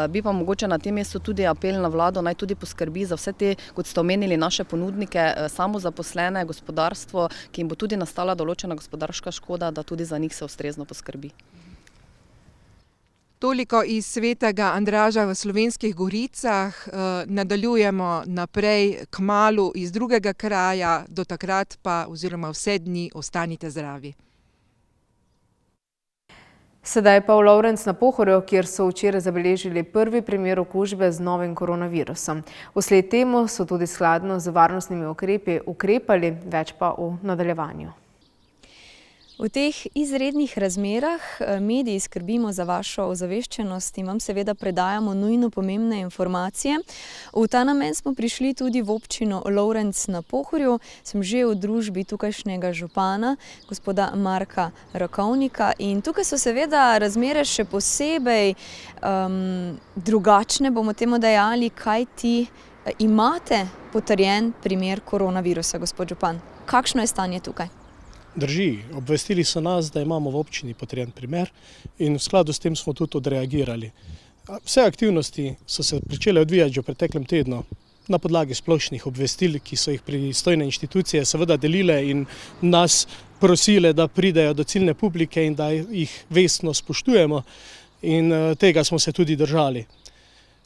Bi pa mogoče na tem mestu tudi apel na vlado, naj tudi poskrbi za vse te, kot ste omenili, naše ponudnike, samozaposlene, gospodarstvo, ki jim bo tudi nastala določena gospodarska škoda, da tudi za njih se ustrezno poskrbi. Toliko iz Svetega Andraža v Slovenskih Goricah. Nadaljujemo naprej kmalu iz drugega kraja, do takrat pa oziroma vse dni ostanite zdravi. Sedaj pa v Lovrenc na Pohorju, kjer so včeraj zabeležili prvi primer okužbe z novim koronavirusom. Vsled temu so tudi skladno z varnostnimi ukrepi ukrepali, več pa v nadaljevanju. V teh izrednih razmerah mediji skrbimo za vašo ozaveščenost in vam seveda predajamo nujno pomembne informacije. V ta namen smo prišli tudi v občino Lovrenc na Pohorju. Sem že v družbi tukajšnjega župana, gospoda Marka Rakovnika, in tukaj so seveda razmere še posebej drugačne, bomo temu dejali, kajti imate potrjen primer koronavirusa, gospod župan. Kakšno je stanje tukaj? Drži, obvestili so nas, da imamo v občini potrjen primer in v skladu s tem smo tudi odreagirali. Vse aktivnosti so se pričele odvijati že v preteklem tednu na podlagi splošnih obvestil, ki so jih pristojne inštitucije seveda delile in nas prosile, da pridejo do ciljne publike in da jih vestno spoštujemo, in tega smo se tudi držali.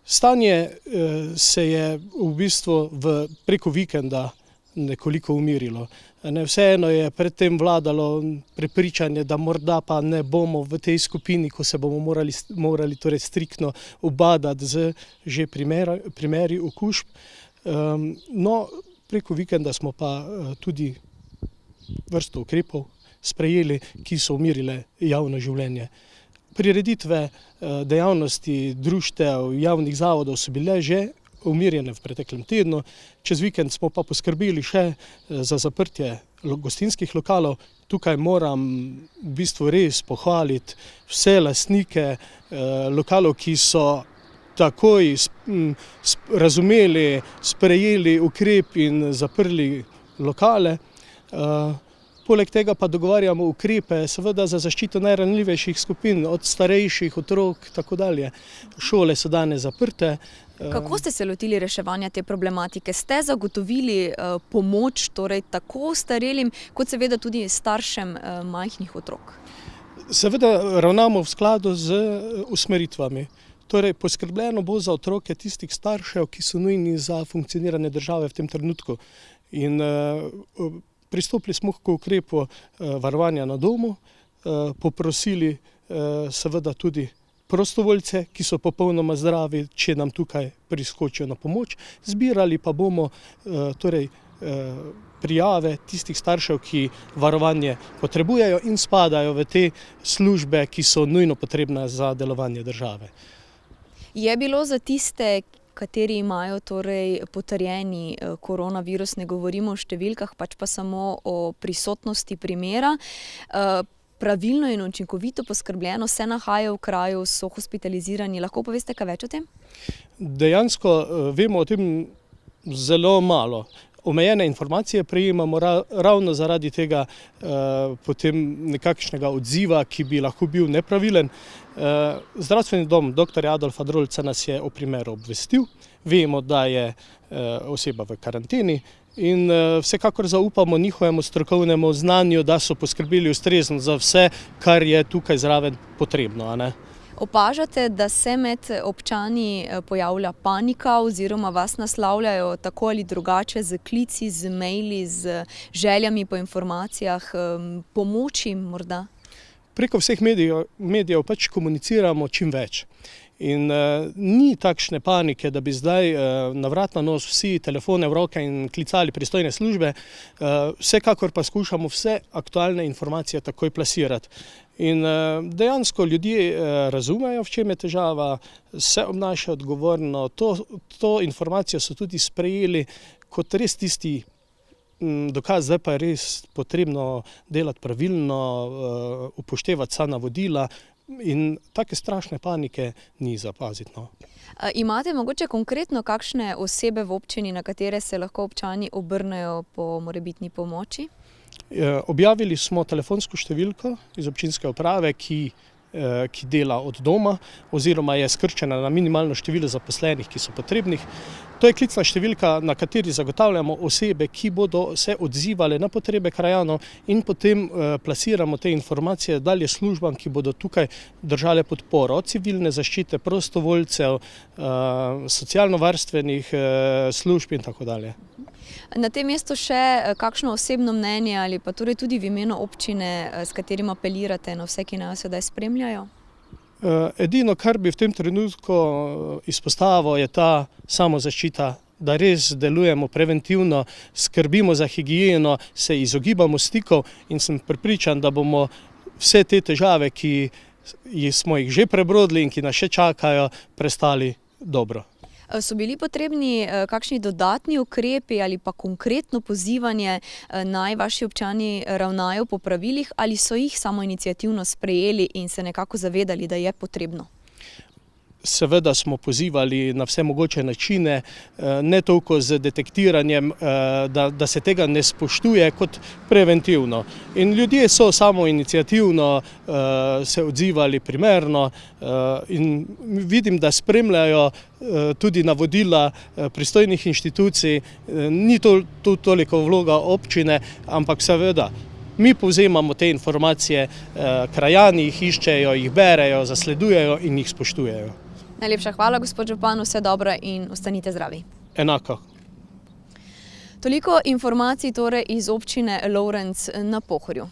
Stanje se je v bistvu preko vikenda nekoliko umirilo. Vseeno je predtem vladalo prepričanje, da morda pa ne bomo v tej skupini, ko se bomo morali torej striktno ubadati z že primeri okužb. No, preko vikenda smo pa tudi vrsto ukrepov sprejeli, ki so umirile javno življenje. Prireditve dejavnosti društev, javnih zavodov so bile že umirjene v preteklem tednu. Čez vikend smo pa poskrbeli še za zaprtje gostinskih lokalov. Tukaj moram v bistvu res pohvaliti vse lastnike lokalov, ki so takoj razumeli, sprejeli ukrep in zaprli lokale. Poleg tega pa dogovarjamo ukrepe seveda za zaščito najranljivejših skupin, od starejših, otrok, tako dalje. Šole so danes zaprte. Kako ste se lotili reševanja te problematike? Ste zagotovili pomoč torej tako starelim, kot seveda tudi staršem majhnih otrok? Seveda ravnamo v skladu z usmeritvami. Torej, poskrbljeno bo za otroke tistih staršev, ki so nujni za funkcioniranje države v tem trenutku. In pristopili smo k ukrepu varovanja na domu, poprosili seveda tudi prostovoljce, ki so popolnoma zdravi, če nam tukaj priskočijo na pomoč. Zbirali pa bomo torej prijave tistih staršev, ki varovanje potrebujejo in spadajo v te službe, ki so nujno potrebne za delovanje države. Je bilo za tiste, kateri imajo torej potrjeni koronavirus, ne govorimo o številkah, pač pa samo o prisotnosti primera, pravilno in učinkovito poskrbljeno, se nahajajo v kraju, so hospitalizirani. Lahko poveste kaj več o tem? Dejansko vemo o tem zelo malo. Omejene informacije prejemamo ravno zaradi tega potem nekakšnega odziva, ki bi lahko bil nepravilen. Zdravstveni dom dr. Adolfa Drolca nas je o primeru obvestil. Vemo, da je oseba v karanteni in vsekakor zaupamo njihovemu strokovnemu znanju, da so poskrbeli ustrezno za vse, kar je tukaj zraven potrebno, a ne? Opažate, da se med občani pojavlja panika oziroma vas naslavljajo tako ali drugače z klici, z maili, z željami po informacijah, pomoči morda? Preko vseh medijev pač komuniciramo čim več. In ni takšne panike, da bi zdaj na vrat na nos vsi telefone v roke in klicali pristojne službe. Vsekakor pa skušamo vse aktualne informacije takoj plasirati. In dejansko ljudje razumejo, v čem je težava, se obnašajo odgovorno. To informacijo so tudi sprejeli kot res tisti dokaz, zdaj pa je res potrebno delati pravilno, upoštevati vsa navodila. In take strašne panike ni zapaziti. Imate mogoče konkretno kakšne osebe v občini, na katere se lahko občani obrnejo po morebitni pomoči? Objavili smo telefonsko številko iz občinske uprave, ki dela od doma oziroma je skrčena na minimalno število zaposlenih, ki so potrebnih. To je klicna številka, na kateri zagotavljamo osebe, ki bodo se odzivale na potrebe krajanov in potem plasiramo te informacije dalje službam, ki bodo tukaj držale podporo, od civilne zaščite, prostovoljcev, socialno-varstvenih služb in tako dalje. Na tem mestu še kakšno osebno mnenje ali pa torej tudi v imenu občine, s katerim apelirate na vse, ki nas sedaj spremljajo? Edino, kar bi v tem trenutku izpostavil, je ta samozaščita, da res delujemo preventivno, skrbimo za higieno, se izogibamo stikov in sem prepričan, da bomo vse te težave, ki smo jih že prebrodili in ki nas še čakajo, prestali dobro. So bili potrebni kakšni dodatni ukrepi ali pa konkretno pozivanje, naj vaši občani ravnajo po pravilih, ali so jih samoiniciativno sprejeli in se nekako zavedali, da je potrebno? Seveda smo pozivali na vse mogoče načine, ne toliko z detektiranjem, da se tega ne spoštuje, kot preventivno. In ljudje so samoiniciativno se odzivali primerno in vidim, da spremljajo tudi navodila pristojnih inštitucij. Ni to toliko vloga občine, ampak seveda mi povzemamo te informacije, krajani jih iščejo, jih berejo, zasledujejo in jih spoštujejo. Najlepša hvala, gospod župan, vse dobro in ostanite zdravi. Enako. Toliko informacij torej iz občine Lovrenc na Pohorju.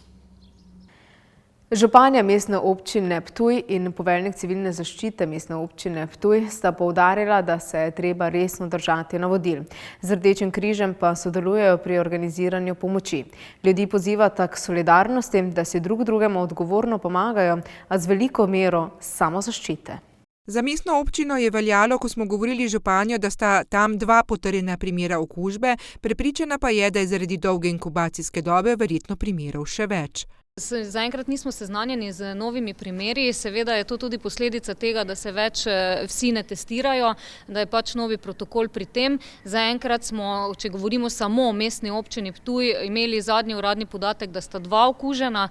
Županja mestne občine Ptuj in poveljnik civilne zaščite mestne občine Ptuj sta poudarila, da se je treba resno držati navodil. Z Rdečim križem pa sodelujejo pri organiziranju pomoči. Ljudi pozivata k solidarnosti, da si drug drugemu odgovorno pomagajo, a z veliko mero samozaščite. Za mestno občino je veljalo, ko smo govorili z županjo, da sta tam 2 potrjena primera okužbe, prepričana pa je, da je zaradi dolge inkubacijske dobe verjetno primerov še več. Zaenkrat nismo seznanjeni z novimi primeri, seveda je to tudi posledica tega, da se več vsi ne testirajo, da je pač novi protokol pri tem. Zaenkrat smo, če govorimo samo o mestni občini Ptuj, imeli zadnji uradni podatek, da sta 2 okužena.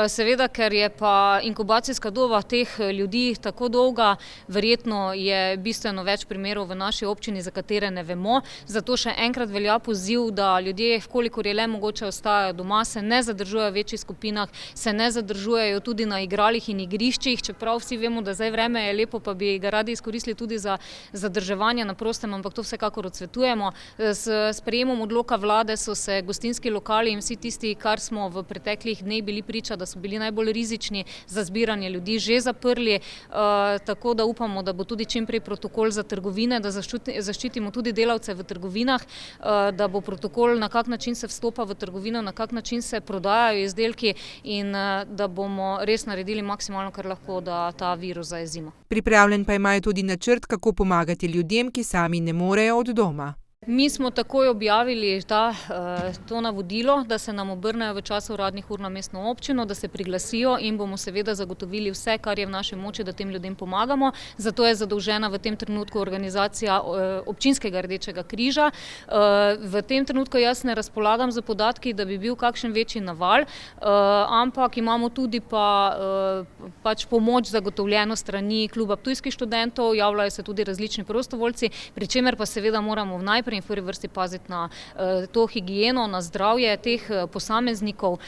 Seveda, ker je pa inkubacijska doba teh ljudi tako dolga, verjetno je bistveno več primerov v naši občini, za katere ne vemo. Zato še enkrat velja poziv, da ljudje, kolikor je le mogoče, ostajajo doma, se ne zadržujejo v večjih skupinah, se ne zadržujejo tudi na igralih in igriščih, čeprav vsi vemo, da zdaj vreme je lepo, pa bi ga radi izkoristili tudi za zadrževanje na prostem, ampak to vsekakor odsvetujemo. S sprejemom odloka vlade so se gostinski lokali in vsi tisti, kar smo v preteklih dneh bili priča, da so bili najbolj rizični za zbiranje ljudi, že zaprli, tako da upamo, da bo tudi čim prej protokol za trgovine, da zaščitimo tudi delavce v trgovinah, da bo protokol, na kak način se vstopa v trgovino, na kak način se prodajajo izdelki, in da bomo res naredili maksimalno, kar lahko, da ta virus zajezimo. Pripravljen pa imajo tudi načrt, kako pomagati ljudem, ki sami ne morejo od doma. Mi smo takoj objavili to navodilo, da se nam obrnejo v času uradnih ur na mestno občino, da se priglasijo in bomo seveda zagotovili vse, kar je v naši moči, da tem ljudem pomagamo. Zato je zadolžena v tem trenutku organizacija občinskega Rdečega križa. V tem trenutku jaz ne razpolagam z podatki, da bi bil kakšen večji naval, ampak imamo tudi pač pomoč zagotovljeno strani kluba ptujskih študentov, javljajo se tudi različni prostovoljci, pri čemer pa seveda moramo najprej in v prvi vrsti paziti na to higieno, na zdravje teh posameznikov,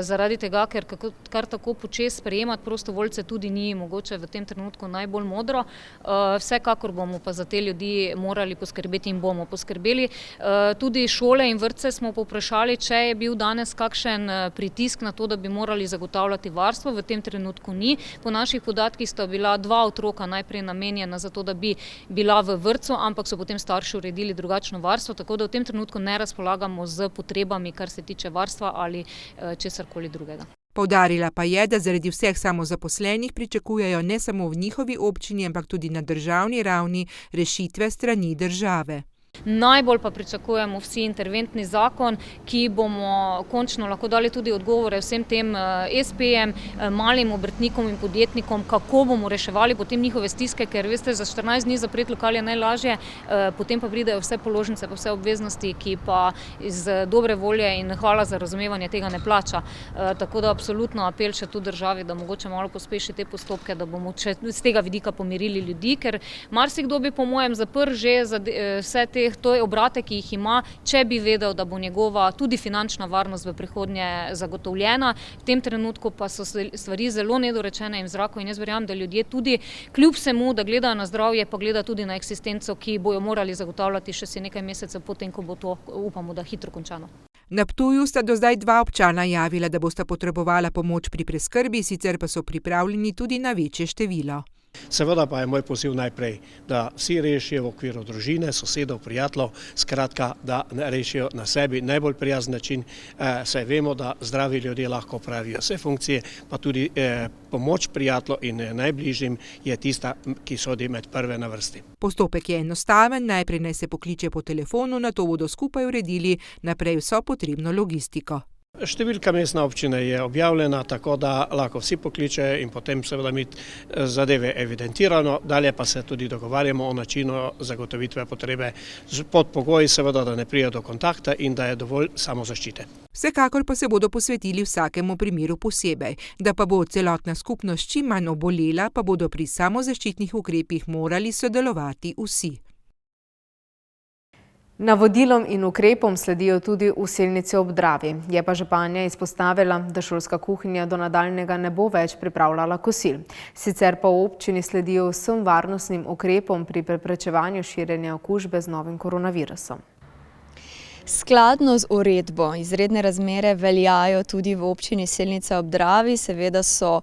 zaradi tega, ker kar tako počez sprejemati prostovoljce tudi ni mogoče v tem trenutku najbolj modro. Vsekakor bomo pa za te ljudi morali poskrbeti in bomo poskrbeli. Tudi šole in vrtce smo povprašali, če je bil danes kakšen pritisk na to, da bi morali zagotavljati varstvo. V tem trenutku ni. Po naših podatkih sta bila 2 otroka najprej namenjena za to, da bi bila v vrtcu, ampak so potem starši uredili drugačno varstvo, tako da v tem trenutku ne razpolagamo z potrebami, kar se tiče varstva ali česarkoli drugega. Poudarila pa je, da zaradi vseh samozaposlenih pričakujejo ne samo v njihovi občini, ampak tudi na državni ravni rešitve strani države. Najbolj pa pričakujemo vsi interventni zakon, ki bomo končno lahko dali tudi odgovore vsem tem SP-jem, malim obrtnikom in podjetnikom, kako bomo reševali potem njihove stiske, ker veste, za 14 dni zapreti lokal je najlažje, potem pa pridejo vse položnice, pa vse obveznosti, ki pa iz dobre volje in hvala za razumevanje tega ne plača. Tako da absolutno apel še tu državi, da mogoče malo pospeši te postopke, da bomo z tega vidika pomirili ljudi, ker marsikdo bi po mojem zaprl že za vse te obrate, ki jih ima, če bi vedel, da bo njegova tudi finančna varnost v prihodnje zagotovljena. V tem trenutku pa so stvari zelo nedorečene in v zraku in jaz verjamem, da ljudje tudi kljub vsemu, da gledajo na zdravje, pa gledajo tudi na eksistenco, ki bojo morali zagotavljati še si nekaj mesecev potem, ko bo to, upamo, da hitro končano. Na Ptuju sta do zdaj 2 občana javila, da bosta potrebovala pomoč pri preskrbi, sicer pa so pripravljeni tudi na večje število. Seveda pa je moj poziv najprej, da vsi rešijo v okviru družine, sosedov, prijateljev, skratka, da rešijo na sebi najbolj prijazen način, saj vemo, da zdravi ljudje lahko opravijo vse funkcije, pa tudi pomoč prijatelju in najbližjim je tista, ki sodi med prve na vrsti. Postopek je enostaven, najprej naj se pokliče po telefonu, nato bodo skupaj uredili naprej vso potrebno logistiko. Številka mestne občine je objavljena, tako da lahko vsi pokličejo in potem seveda mi zadeve evidentirano, dalje pa se tudi dogovarjamo o načinu zagotovitve potrebe pod pogoji seveda, da ne pride do kontakta in da je dovolj samozaščite. Vsekakor pa se bodo posvetili vsakemu primeru posebej. Da pa bo celotna skupnost čim manj obolela, pa bodo pri samozaščitnih ukrepih morali sodelovati vsi. Navodilom in ukrepom sledijo tudi v Selnici ob Dravi. Je pa županja izpostavila, da šolska kuhinja do nadaljnjega ne bo več pripravljala kosil. Sicer pa v občini sledijo vsem varnostnim ukrepom pri preprečevanju širjenja okužbe z novim koronavirusom. Skladno z uredbo izredne razmere veljajo tudi v občini Selnica ob Dravi. Seveda so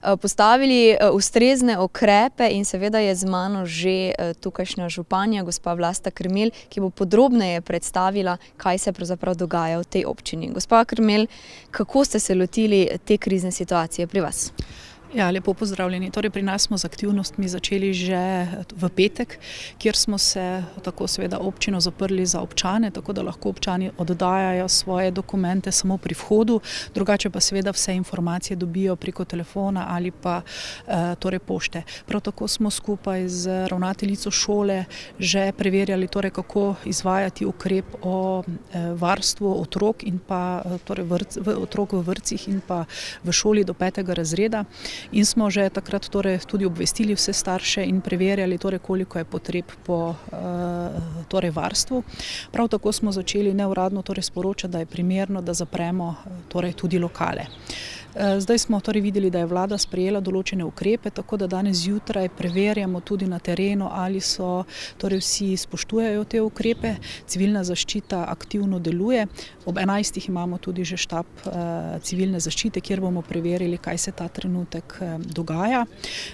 postavili ustrezne ukrepe in seveda je z mano že tukajšnja županja, gospa Vlasta Krmelj, ki bo podrobneje predstavila, kaj se pravzaprav dogaja v tej občini. Gospa Krmelj, kako ste se lotili te krizne situacije pri vas? Ja, lepo pozdravljeni. Torej, pri nas smo z aktivnostmi začeli že v petek, kjer smo se tako seveda občino zaprli za občane, tako da lahko občani oddajajo svoje dokumente samo pri vhodu, drugače pa seveda vse informacije dobijo preko telefona ali pa torej pošte. Prav tako smo skupaj z ravnateljico šole že preverjali, torej, kako izvajati ukrep o varstvu otrok in pa torej otrok v vrtcih in pa v šoli do 5. razreda. In smo že takrat torej tudi obvestili vse starše in preverjali, torej, koliko je potreb po torej varstvu. Prav tako smo začeli neuradno torej sporočati, da je primerno, da zapremo torej tudi lokale. Zdaj smo torej videli, da je vlada sprejela določene ukrepe, tako da danes zjutraj preverjamo tudi na terenu, ali so torej vsi spoštujejo te ukrepe. Civilna zaščita aktivno deluje. Ob 11. imamo tudi že štab civilne zaščite, kjer bomo preverili, kaj se ta trenutek dogaja.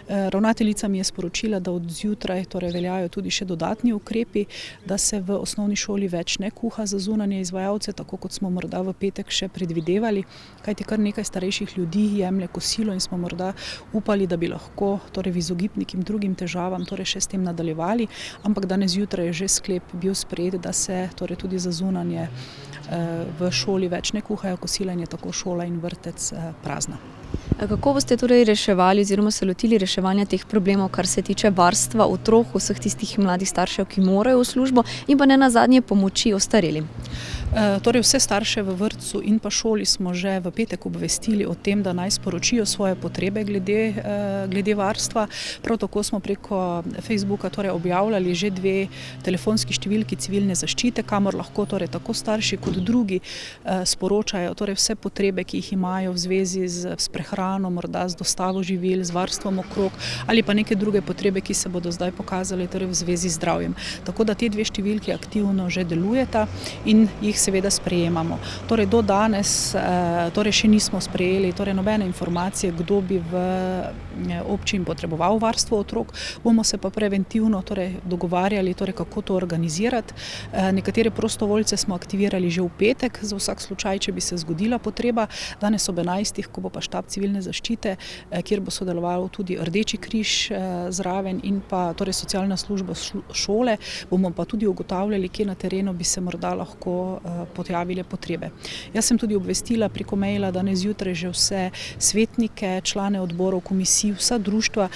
Ravnateljica mi je sporočila, da od zjutraj torej veljajo tudi še dodatni ukrepi, da se v osnovni šoli več ne kuha za zunanje izvajalce, tako kot smo morda v petek še predvidevali, kajti kar nekaj starejših ljudi jemlje kosilo in smo morda upali, da bi lahko torej v izogib nekim drugim težavam torej še s tem nadaljevali, ampak danes zjutraj je že sklep bil sprejet, da se torej tudi za zunanje v šoli več ne kuhajo kosila in je tako šola in vrtec prazna. Kako boste torej reševali oziroma se lotili reševanja teh problemov, kar se tiče varstva otrok, vseh tistih mladih staršev, ki morajo v službo in pa ne nazadnje pomoči ostarelim? Torej vse starše v vrtcu in pa šoli smo že v petek obvestili o tem, da naj sporočijo svoje potrebe glede varstva. Prav tako smo preko Facebooka torej objavljali že 2 telefonski številki civilne zaščite, kamor lahko torej tako starši kot drugi sporočajo torej vse potrebe, ki jih imajo v zvezi s prehrano, morda z dostavo živil, z varstvom okrog ali pa neke druge potrebe, ki se bodo zdaj pokazali torej v zvezi z zdravjem. Tako da te 2 številki aktivno že delujeta in jih seveda sprejemamo. Torej do danes še nismo sprejeli nobene informacije, kdo bi v občini potreboval varstvo otrok. Bomo se pa preventivno dogovarjali, kako to organizirati. Nekatere prostovoljce smo aktivirali že v petek, za vsak slučaj, če bi se zgodila potreba. Danes ob 11, ko bo pa štab civilne zaščite, kjer bo sodeloval tudi Rdeči križ zraven in pa socialna služba šole, bomo pa tudi ugotavljali, kje na terenu bi se morda lahko pojavile potrebe. Jaz sem tudi obvestila preko maila danes zjutraj že vse svetnike, člane odborov, komisij, vsa društva,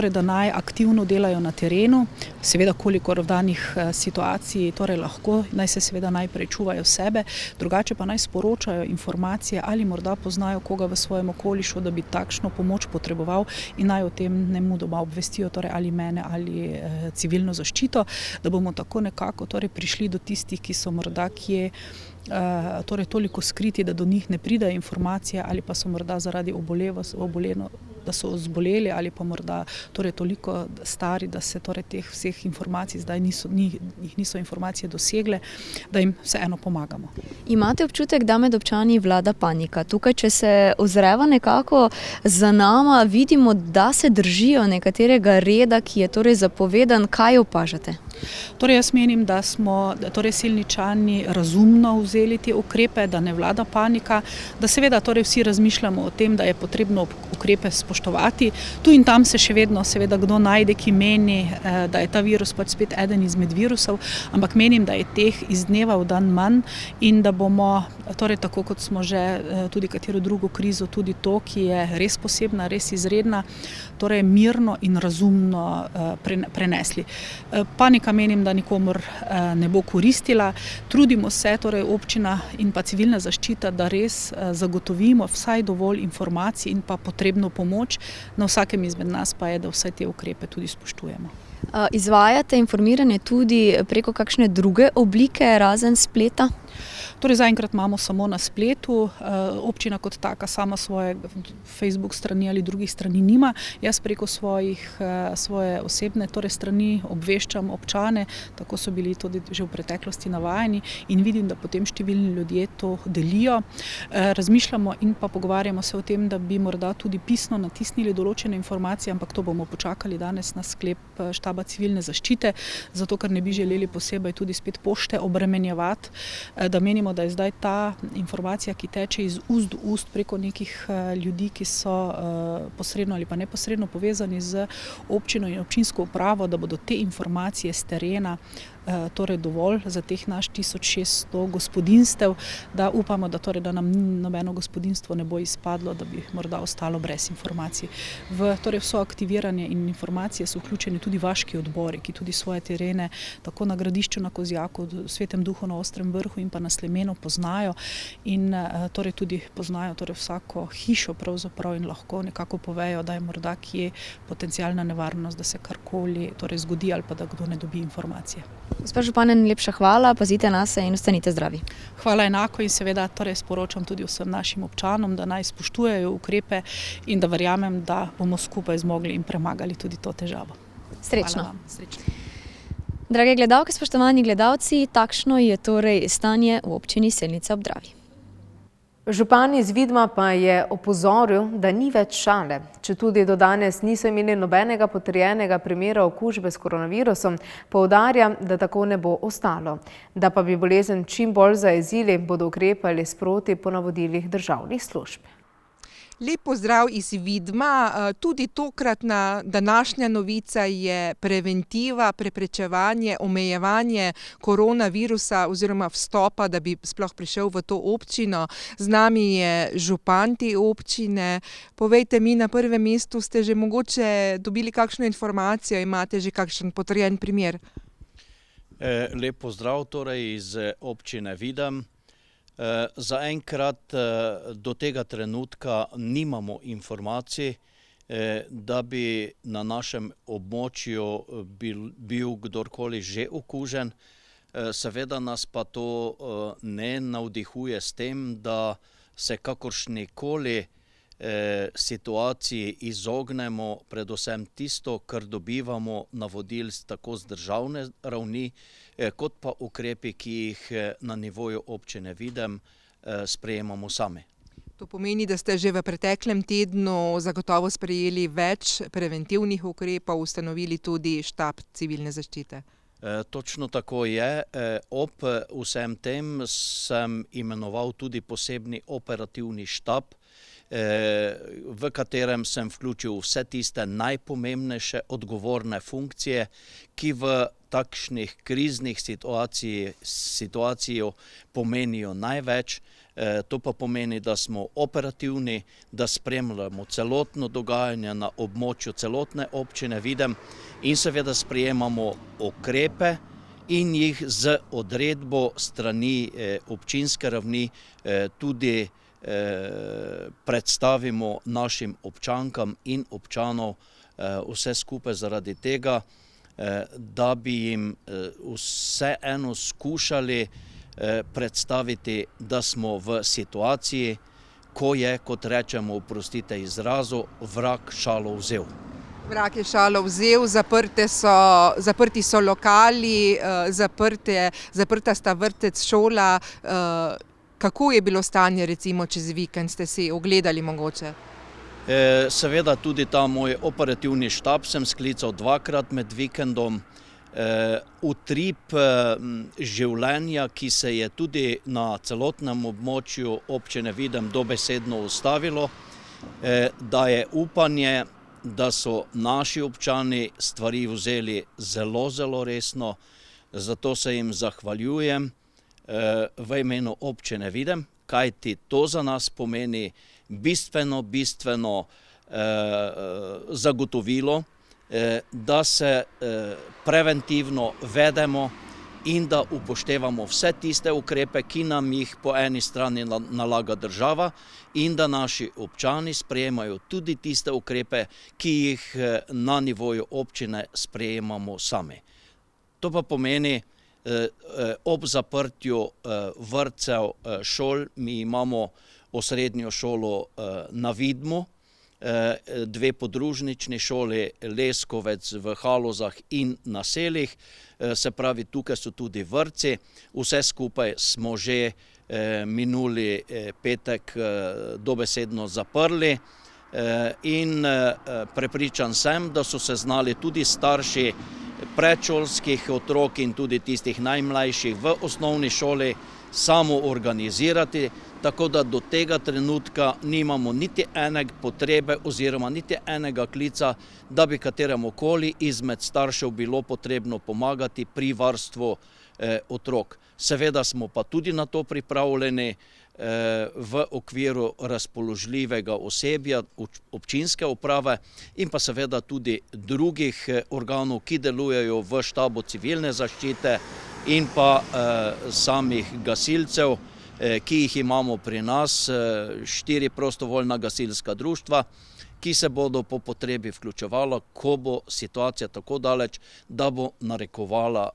da naj aktivno delajo na terenu, seveda kolikor v danih situaciji lahko, naj se seveda najprej čuvajo sebe, drugače pa naj sporočajo informacije ali morda poznajo koga v svojem okolišu, da bi takšno pomoč potreboval in naj o tem nemudoma obvestijo ali mene ali civilno zaščito, da bomo tako nekako prišli do tistih, ki so morda kje toliko skriti, da do njih ne pridejo informacije ali pa so morda zaradi da so zboleli ali pa morda toliko stari, da se teh vseh informacij zdaj niso informacije dosegle, da jim vseeno pomagamo. Imate občutek, da med občani vlada panika? Tukaj, če se ozreva nekako za nama, vidimo, da se držijo nekaterega reda, ki je zapovedan. Kaj opažate? Jaz menim, da smo Selničani razumno vzeli te ukrepe, da ne vlada panika, da seveda vsi razmišljamo o tem, da je potrebno ukrepe spoštovati. Tu in tam se še vedno seveda kdo najde, ki meni, da je ta virus spet eden izmed virusov, ampak menim, da je teh iz dneva v dan manj in da bomo, tako kot smo že tudi katero drugo krizo, tudi to, ki je res posebna, res izredna, mirno in razumno prenesli. Panika menim, da nikomur ne bo koristila. Trudimo se, občina in pa civilna zaščita, da res zagotovimo vsaj dovolj informacij in pa potrebno pomoč. Na vsakem izmed nas pa je, da vse te ukrepe tudi spoštujemo. Izvajate informiranje tudi preko kakšne druge oblike, razen spleta? Zaenkrat imamo samo na spletu, občina kot taka sama svoje Facebook strani ali drugih strani nima. Jaz preko svoje osebne strani obveščam občane, tako so bili tudi že v preteklosti navajeni in vidim, da potem številni ljudje to delijo. Razmišljamo in pa pogovarjamo se o tem, da bi morda tudi pisno natisnili določene informacije, ampak to bomo počakali danes na sklep štaba civilne zaščite, zato ker ne bi želeli posebej tudi spet pošte obremenjevati, da menimo, da je zdaj ta informacija, ki teče iz ust do ust preko nekih ljudi, ki so posredno ali pa neposredno povezani z občino in občinsko upravo, da bodo te informacije s terena dovolj za teh naš 1600 gospodinjstev, da upamo, da nam nobeno gospodinjstvo ne bo izpadlo, da bi morda ostalo brez informacij. V vso aktiviranje in informacije so vključeni tudi vaški odbori, ki tudi svoje terene tako na Gradišču, na Kozjaku, Svetem Duhu, na Ostrem vrhu in pa na Slemenu poznajo in tudi poznajo vsako hišo pravzaprav in lahko nekako povejo, da je morda kje potencialna nevarnost, da se karkoli zgodi ali pa da kdo ne dobi informacije. Gospa županja, najlepša hvala, pazite na se in ostanite zdravi. Hvala enako in seveda sporočam tudi vsem našim občanom, da naj spoštujejo ukrepe in da verjamem, da bomo skupaj zmogli in premagali tudi to težavo. Srečno. Drage gledalke, spoštovani gledalci, takšno je stanje v občini Selnica ob Dravi. Župan iz Vidma pa je opozoril, da ni več šale. Četudi do danes niso imeli nobenega potrjenega primera okužbe s koronavirusom, poudarja, da tako ne bo ostalo. Da pa bi bolezen čim bolj zajezili, bodo ukrepali sproti po navodilih državnih služb. Lep pozdrav iz Vidma. Tudi tokratna današnja novica je preventiva, preprečevanje, omejevanje koronavirusa oziroma vstopa, da bi sploh prišel v to občino. Z nami je župan te občine. Povejte mi, na prvem mestu ste že mogoče dobili kakšno informacijo, imate že kakšen potrjen primer? Lep pozdrav iz občine Videm. Zaenkrat do tega trenutka nimamo informacij, da bi na našem območju bil kdorkoli že okužen. Seveda nas pa to ne navdihuje s tem, da se kakoršnikoli situaciji izognemo predvsem tisto, kar dobivamo navodil tako z državne ravni, kot pa ukrepi, ki jih na nivoju občine Videm sprejemamo sami. To pomeni, da ste že v preteklem tednu zagotovo sprejeli več preventivnih ukrepov, ustanovili tudi štab civilne zaščite. Točno tako je. Ob vsem tem sem imenoval tudi posebni operativni štab, v katerem sem vključil vse tiste najpomembnejše odgovorne funkcije, ki v takšnih kriznih situacijah pomenijo največ. To pa pomeni, da smo operativni, da spremljamo celotno dogajanje na območju celotne občine Videm in seveda sprejemamo ukrepe in jih z odredbo strani občinske ravni tudi predstavimo našim občankam in občanom, vse skupaj zaradi tega, da bi jim vseeno skušali predstaviti, da smo v situaciji, ko je, kot rečemo, oprostite izrazu, vrag šalo vzel. Vrag je šalo vzel, zaprti so lokali, zaprta sta vrtec, šola. Kako je bilo stanje recimo čez vikend, ste si ogledali mogoče? Seveda tudi ta moj operativni štab sem sklical 2-krat med vikendom. Utrip življenja, ki se je tudi na celotnem območju občine Videm dobesedno ustavilo, daje upanje, da so naši občani stvari vzeli zelo, zelo resno. Zato se jim zahvaljujem v imenu občine Videm, kajti to za nas pomeni bistveno zagotovilo, da se preventivno vedemo in da upoštevamo vse tiste ukrepe, ki nam jih po eni strani nalaga država, in da naši občani sprejemajo tudi tiste ukrepe, ki jih na nivoju občine sprejemamo sami. To pa pomeni, ob zaprtju vrtcev, šol, mi imamo osrednjo šolo na Vidmu, 2 podružnični šoli, Leskovec v Halozah in na Selih, se pravi, tukaj so tudi vrtci. Vse skupaj smo že minuli petek dobesedno zaprli in prepričan sem, da so se znali tudi starši predšolskih otrok in tudi tistih najmlajših v osnovni šoli samo organizirati, tako da do tega trenutka nimamo niti ene potrebe oziroma niti enega klica, da bi kateremukoli izmed staršev bilo potrebno pomagati pri varstvu otrok. Seveda smo pa tudi na to pripravljeni v okviru razpoložljivega osebja občinske uprave in pa seveda tudi drugih organov, ki delujejo v štabu civilne zaščite in pa samih gasilcev, ki jih imamo pri nas, 4 prostovoljna gasilska društva, ki se bodo po potrebi vključevala, ko bo situacija tako daleč, da bo narekovala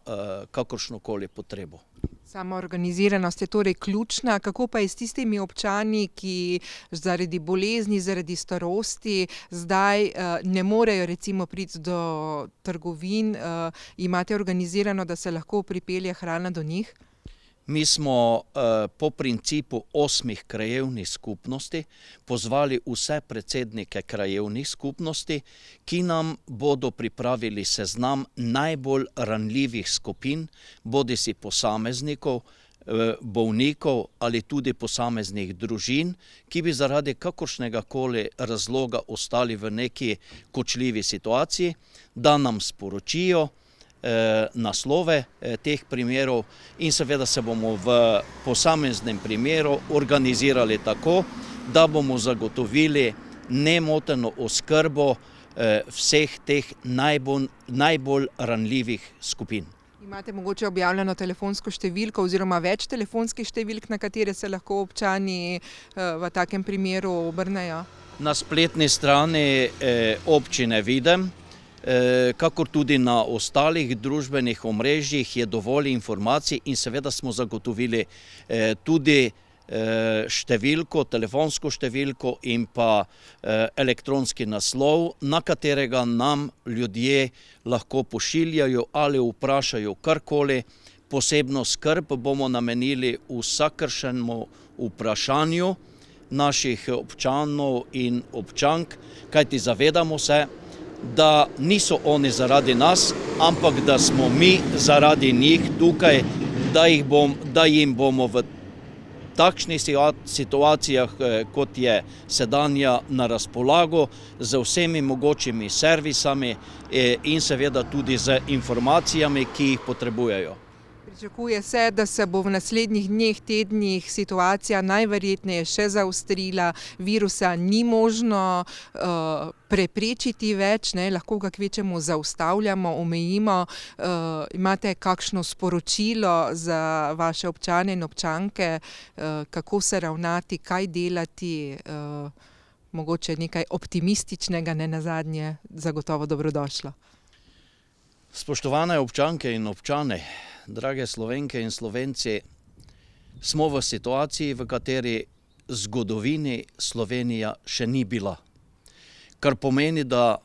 kakršnokoli potrebo. Sama organiziranost je torej ključna. Kako pa je s tistimi občani, ki zaradi bolezni, zaradi starosti zdaj ne morejo recimo priti do trgovin? Imate organizirano, da se lahko pripelje hrana do njih? Mi smo po principu 8 krajevnih skupnosti pozvali vse predsednike krajevnih skupnosti, ki nam bodo pripravili seznam najbolj ranljivih skupin, bodisi posameznikov, bolnikov ali tudi posameznih družin, ki bi zaradi kakršnega koli razloga ostali v neki kočljivi situaciji, da nam sporočijo naslove teh primerov in seveda se bomo v posameznem primeru organizirali tako, da bomo zagotovili nemoteno oskrbo vseh teh najbolj ranljivih skupin. Imate mogoče objavljeno telefonsko številko oziroma več telefonskih številk, na katere se lahko občani v takem primeru obrnejo? Na spletni strani občine Videm, kakor tudi na ostalih družbenih omrežjih je dovolj informacij in seveda smo zagotovili tudi številko, telefonsko številko in pa elektronski naslov, na katerega nam ljudje lahko pošiljajo ali vprašajo karkoli. Posebno skrb bomo namenili vsakršnemu vprašanju naših občanov in občank, kajti zavedamo se, da niso oni zaradi nas, ampak da smo mi zaradi njih tukaj, da jim bomo v takšnih situacijah, kot je sedanja, na razpolago z vsemi mogočimi servisami in seveda tudi z informacijami, ki jih potrebujejo. Pričakuje se, da se bo v naslednjih dneh, tednih situacija najverjetneje še zaostrila, virusa ni možno preprečiti več, lahko ga kvečemu zaustavljamo, omejimo. Imate kakšno sporočilo za vaše občane in občanke, kako se ravnati, kaj delati, mogoče nekaj optimističnega, ne nazadnje, zagotovo dobrodošlo. Spoštovane občanke in občani, drage Slovenke in Slovenci, smo v situaciji, v kateri zgodovini Slovenija še ni bila. Kar pomeni, da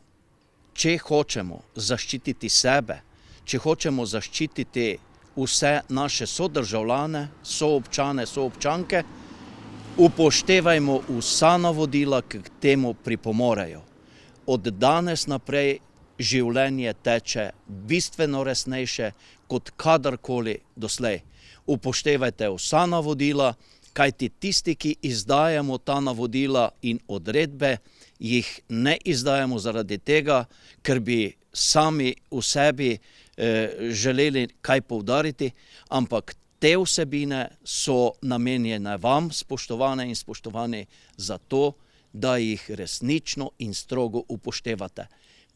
če hočemo zaščititi sebe, če hočemo zaščititi vse naše sodržavljane, soobčane, soobčanke, upoštevajmo vsa navodila, ki k temu pripomorejo. Od danes naprej življenje teče bistveno resnejše kot kadarkoli doslej. Upoštevajte vsa navodila, kajti tisti, ki izdajamo ta navodila in odredbe, jih ne izdajamo zaradi tega, ker bi sami v sebi želeli kaj poudariti, ampak te vsebine so namenjene vam, spoštovane in spoštovani, zato, da jih resnično in strogo upoštevate.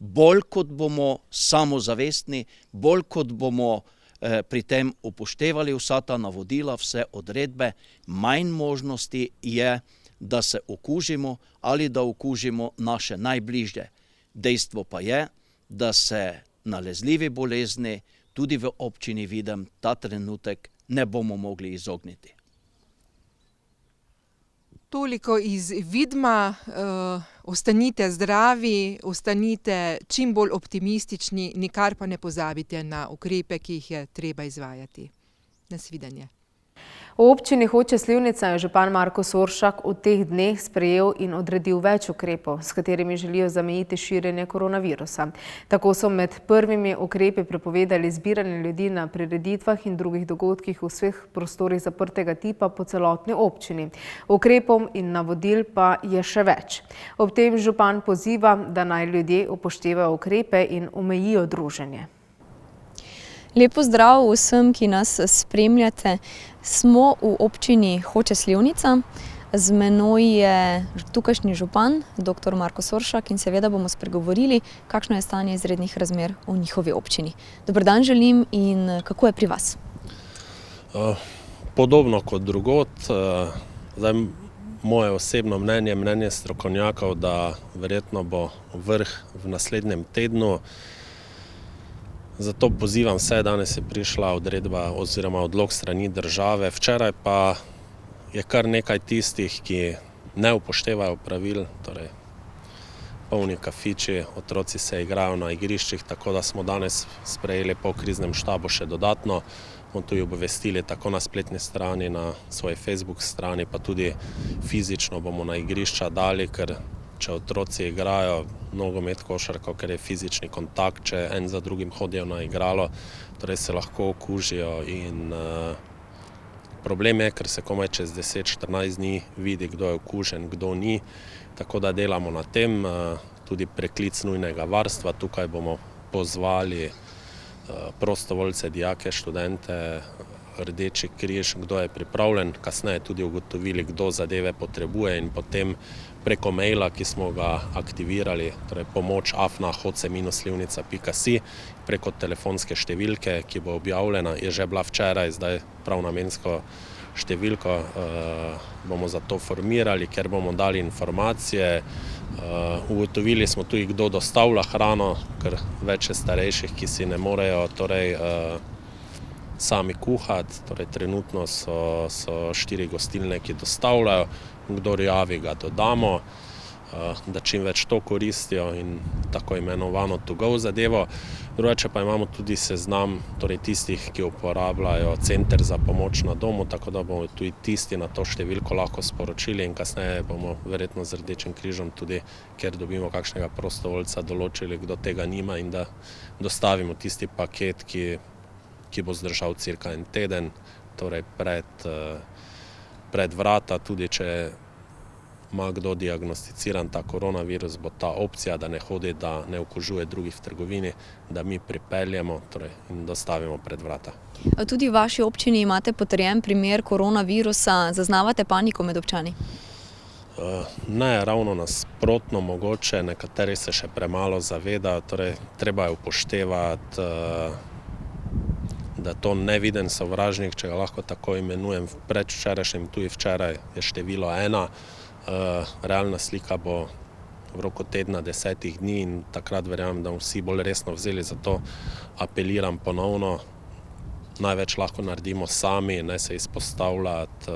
Bolj kot bomo samozavestni, bolj kot bomo pri tem upoštevali vsa ta navodila, vse odredbe, manj možnosti je, da se okužimo ali da okužimo naše najbližje. Dejstvo pa je, da se nalezljivi bolezni tudi v občini Videm ta trenutek ne bomo mogli izogniti. Toliko iz Vidma, ostanite zdravi, ostanite čim bolj optimistični, nikar pa ne pozabite na ukrepe, ki jih je treba izvajati. Nasvidenje. V občini Hoče - Slivnica je župan Marko Soršak v teh dneh sprejel in odredil več ukrepov, s katerimi želijo zamejiti širjenje koronavirusa. Tako so med prvimi ukrepi prepovedali zbiranje ljudi na prireditvah in drugih dogodkih v vseh prostorih zaprtega tipa po celotni občini. Ukrepov in navodil pa je še več. Ob tem župan poziva, da naj ljudje upoštevajo ukrepe in omejijo druženje. Lep pozdrav vsem, ki nas spremljate. Smo v občini Hoče - Slivnica. Z menoj je tukajšnji župan, dr. Marko Soršak, in seveda bomo spregovorili, kakšno je stanje izrednih razmer v njihovi občini. Dober dan želim in kako je pri vas? Podobno kot drugod. Moje osebno mnenje, mnenje strokovnjakov, da verjetno bo vrh v naslednjem tednu. Zato pozivam vse, danes je prišla odredba oziroma odlok strani države. Včeraj pa je kar nekaj tistih, ki ne upoštevajo pravil, torej polni kafiči, otroci se igrajo na igriščih, tako da smo danes sprejeli po kriznem štabu še dodatno. Bomo tudi obvestili tako na spletni strani, na svoji Facebook strani, pa tudi fizično bomo na igrišča dali, ker če otroci igrajo nogomet, košarko, ker je fizični kontakt, če en za drugim hodijo na igralo, torej se lahko okužijo in problem je, ker se komaj čez 10-14 dni vidi, kdo je okužen, kdo ni, tako da delamo na tem, tudi preklic nujnega varstva. Tukaj bomo pozvali prostovoljce, dijake, študente, Rdeči križ, kdo je pripravljen, kasneje tudi ugotovili, kdo zadeve potrebuje in potem preko maila, ki smo ga aktivirali, torej pomoč@hoce-slivnica.si, preko telefonske številke, ki bo objavljena, je že bila včeraj, zdaj prav namensko številko bomo za to formirali, ker bomo dali informacije. Ugotovili smo tudi, kdo dostavlja hrano, ker več je starejših, ki si ne morejo sami kuhati, torej trenutno so 4 gostilne, ki dostavljajo, kdor javi, ga dodamo, da čim več to koristijo in tako imenovano to-go zadevo. Drugače pa imamo tudi seznam torej tistih, ki uporabljajo center za pomoč na domu, tako da bomo tudi tisti na to številko lahko sporočili in kasneje bomo verjetno z Rdečim križem tudi, ker dobimo kakšnega prostovoljca, določili, kdo tega nima in da dostavimo tisti paket, ki bo zdržal cirka en teden, torej pred vrata, tudi če ima kdo diagnosticiran ta koronavirus, bo ta opcija, da ne hodi, da ne okužuje drugih v trgovini, da mi pripeljemo in dostavimo pred vrata. Tudi v vaši občini imate potrjen primer koronavirusa, zaznavate paniko med občani? Ne, ravno nasprotno mogoče, nekateri se še premalo zavedajo, torej treba je upoštevati, da to neviden sovražnik, če ga lahko tako imenujem, predvčerajšnjim, tudi včeraj je število 1, realna slika bo v roku tedna 10 dni in takrat verjamem, da bomo vsi bolj resno vzeli, zato apeliram ponovno, največ lahko naredimo sami, ne se izpostavljati,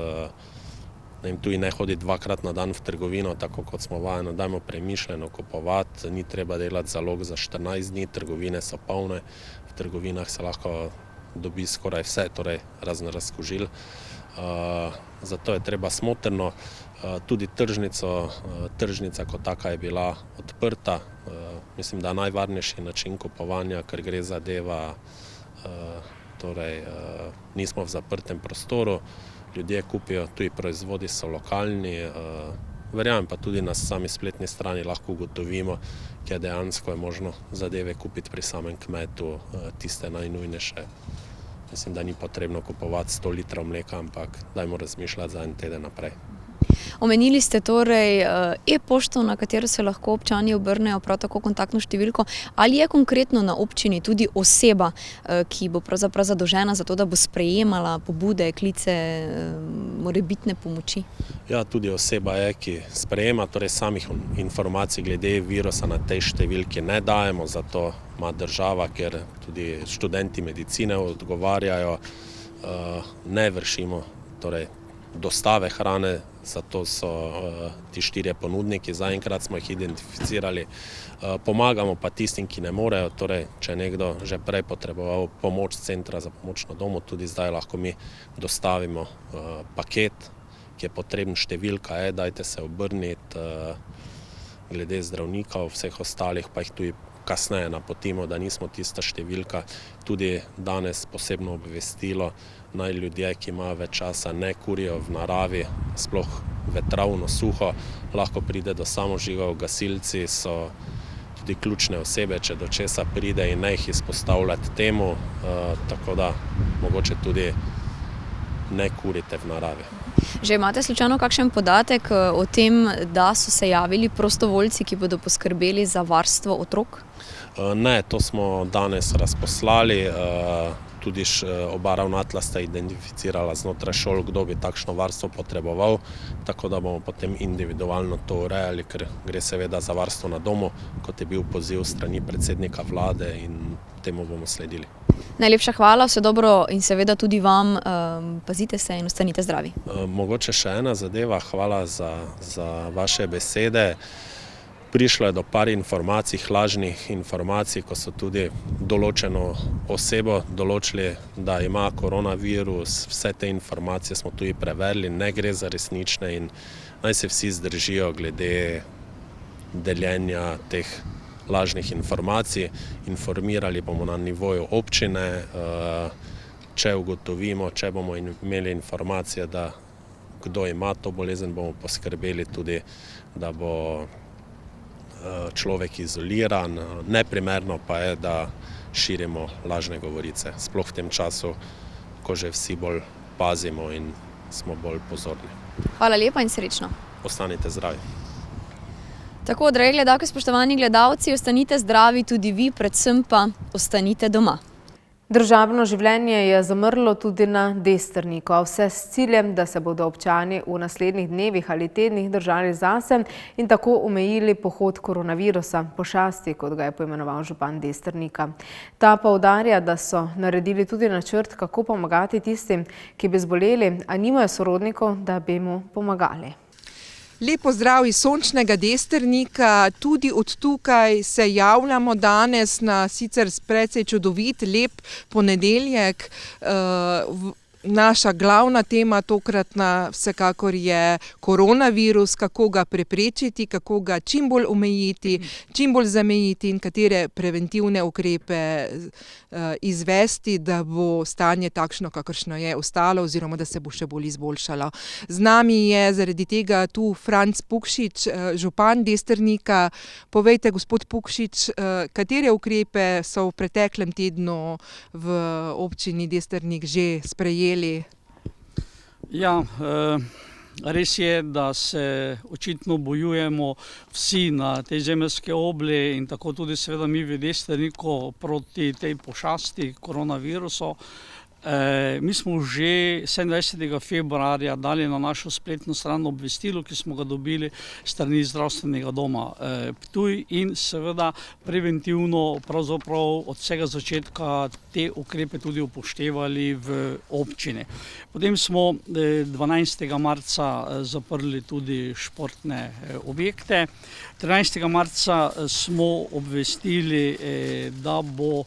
tudi ne hoditi 2-krat na dan v trgovino, tako kot smo vajeni, dajmo premišljeno kupovati, ni treba delati zalog za 14 dni, trgovine so polne, v trgovinah se lahko dobi skoraj vse, torej razen razkužil. Zato je treba smotrno, tudi tržnica kot taka je bila odprta, mislim, da najvarnejši način kupovanja, ker gre zadeva, torej nismo v zaprtem prostoru, ljudje kupijo, tudi proizvodi so lokalni, verjamem pa tudi na sami spletni strani lahko ugotovimo, kje dejansko je možno zadeve kupiti pri samem kmetu, tiste najnujnejše. Mislim, da ni potrebno kupovati 100 litrov mleka, ampak dajmo razmišljati za en teden naprej. Omenili ste torej e-pošto, na katero se lahko občani obrnejo, prav tako kontaktno številko. Ali je konkretno na občini tudi oseba, ki bo pravzaprav zadolžena za to, da bo sprejemala pobude, klice, morebitne pomoči? Ja, tudi oseba je, ki sprejema, torej samih informacij glede virusa na tej številki ne dajemo, zato ima država, ker tudi študenti medicine odgovarjajo, ne vršimo torej dostave hrane, zato so ti 4 ponudniki, zaenkrat smo jih identificirali. Pomagamo pa tistim, ki ne morejo, torej če nekdo že prej potreboval pomoč centra za pomoč na domu, tudi zdaj lahko mi dostavimo paket, ki je potreben, številka je, dajte se obrniti, glede zdravnikov, vseh ostalih pa jih tudi kasneje napotimo, da nismo tista številka. Tudi danes posebno obvestilo, naj ljudje, ki imajo več časa, ne kurijo v naravi, sploh vetravno, suho, lahko pride do samožigov, gasilci so tudi ključne osebe, če do česa pride in ne jih izpostavljati temu, tako da mogoče tudi ne kurite v naravi. Že imate slučajno kakšen podatek o tem, da so se javili prostovoljci, ki bodo poskrbeli za varstvo otrok? Ne, to smo danes razposlali, tudi oba ravnatelja sta identificirala znotraj šol, kdo bi takšno varstvo potreboval, tako da bomo potem individualno to urejali, ker gre seveda za varstvo na domu, kot je bil poziv strani predsednika vlade in temu bomo sledili. Najlepša hvala, vse dobro in seveda tudi vam, pazite se in ostanite zdravi. Mogoče še ena zadeva, hvala za vaše besede. Prišlo je do par informacij, lažnih informacij, ko so tudi določeno osebo določili, da ima koronavirus. Vse te informacije smo tudi preverili, ne gre za resnične in naj se vsi zdržijo glede deljenja teh lažnih informacij. Informirali bomo na nivoju občine, če ugotovimo, če bomo imeli informacije, da kdo ima to bolezen, bomo poskrbeli tudi, da bo človek izoliran. Neprimerno pa je, da širimo lažne govorice, sploh v tem času, ko že vsi bolj pazimo in smo bolj pozorni. Hvala lepa in srečno. Ostanite zdravi. Tako, dragi gledalke, spoštovani gledalci, ostanite zdravi tudi vi, predvsem pa ostanite doma. Družabno življenje je zamrlo tudi na Destrniku, a vse s ciljem, da se bodo občani v naslednjih dnevih ali tednih držali zase in tako omejili pohod koronavirusa, pošasti, kot ga je poimenoval župan Destrnika. Ta poudarja, da so naredili tudi načrt, kako pomagati tistim, ki bi zboleli, a nimajo sorodnikov, da bi mu pomagali. Lep pozdrav iz sončnega Destrnika, tudi od tukaj se javljamo danes na sicer precej čudovit, lep ponedeljek. Naša glavna tema tokratna vsekakor je koronavirus, kako ga preprečiti, kako ga čim bolj omejiti, čim bolj zamejiti in katere preventivne ukrepe izvesti, da bo stanje takšno, kakršno je ostalo oziroma da se bo še bolj izboljšalo. Z nami je zaradi tega tu Franc Pukšič, župan Destrnika. Povejte, gospod Pukšič, katere ukrepe so v preteklem tednu v občini Destrnik že sprejeli? Ja, res je, da se očitno bojujemo vsi na tej zemeljski obli in tako tudi seveda mi v Destrniku proti tej pošasti koronavirusu. Mi smo že 27. februarja dali na našo spletno stran obvestilo, ki smo ga dobili strani zdravstvenega doma Ptuj in seveda preventivno pravzaprav od vsega začetka te ukrepe tudi upoštevali v občini. Potem smo 12. marca zaprli tudi športne objekte. 13. marca smo obvestili, da bo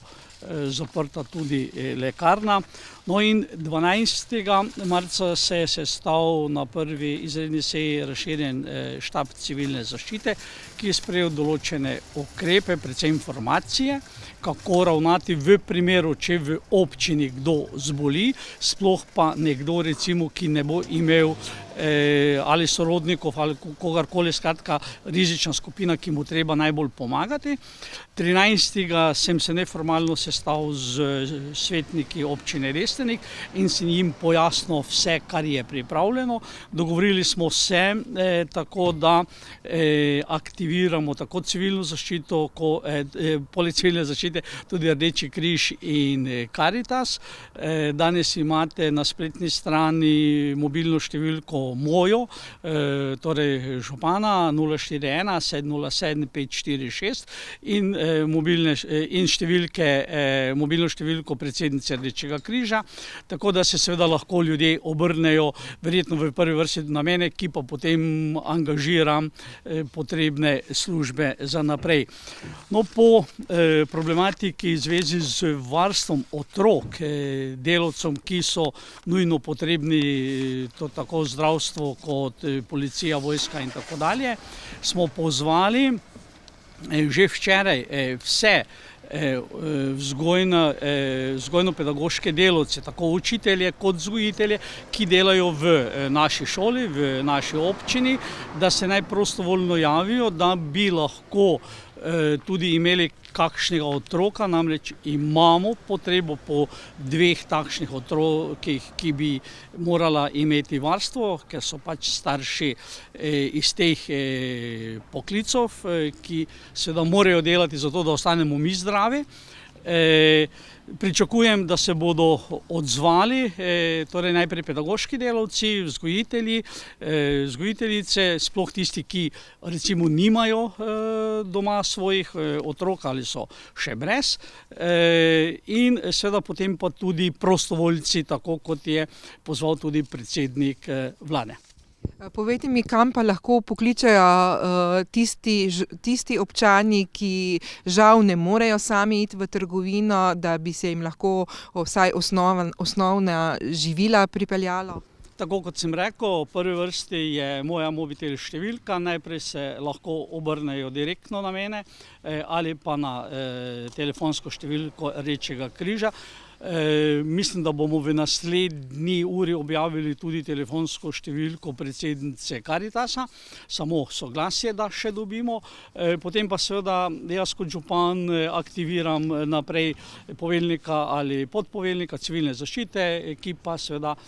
zaprta tudi lekarna. No in 12. marca se je sestal na prvi izredni seji razširjen štab civilne zaščite, ki je sprejel določene ukrepe, predvsem informacije, kako ravnati v primeru, če v občini kdo zboli, sploh pa nekdo recimo, ki ne bo imel ali sorodnikov ali kogarkoli, skratka rizična skupina, ki mu treba najbolj pomagati. 13. sem se neformalno sestal z svetniki občine Destrnik in sem jim pojasnil vse, kar je pripravljeno. Dogovorili smo se tako, da aktiviramo tako civilno zaščito, poleg civilne zaščite tudi Rdeči križ in Karitas. Danes imate na spletni strani mobilno številko mojo, torej župana 041 707 546 in mobilno številko predsednice Rdečega križa, tako da se seveda lahko ljudje obrnejo verjetno v prvi vrsti na mene, ki pa potem angažiram potrebne službe za naprej. No, po problematiki v zvezi z varstvom otrok, delavcem, ki so nujno potrebni, to tako zdravstvo kot policija, vojska in tako dalje, smo pozvali že včeraj vse vzgojno-pedagoške delavce, tako učitelje kot vzgojitelje, ki delajo v naši šoli, v naši občini, da se naj prostovoljno javijo, da bi lahko tudi imeli kakšnega otroka, namreč imamo potrebo po 2 takšnih otrokih, ki bi morala imeti varstvo, ker so pač starši iz teh poklicov, ki seveda morajo delati zato, da ostanemo mi zdravi. Pričakujem, da se bodo odzvali, torej najprej pedagoški delavci, vzgojitelji, vzgojiteljice, sploh tisti, ki recimo nimajo doma svojih otrok ali so še brez, in seveda potem pa tudi prostovoljci, tako kot je pozval tudi predsednik vlade. Povejte mi, kam pa lahko pokličejo tisti občani, ki žal ne morejo sami iti v trgovino, da bi se jim lahko vsaj osnovna živila pripeljalo? Tako kot sem rekel, v prvi vrsti je moja mobitel številka, najprej se lahko obrnejo direktno na mene ali pa na telefonsko številko Rdečega križa. Mislim, da bomo v naslednji uri objavili tudi telefonsko številko predsednice Karitasa, samo soglasje, da še dobimo. Potem pa seveda jaz kot župan aktiviram naprej poveljnika ali podpoveljnika civilne zaščite, ki pa seveda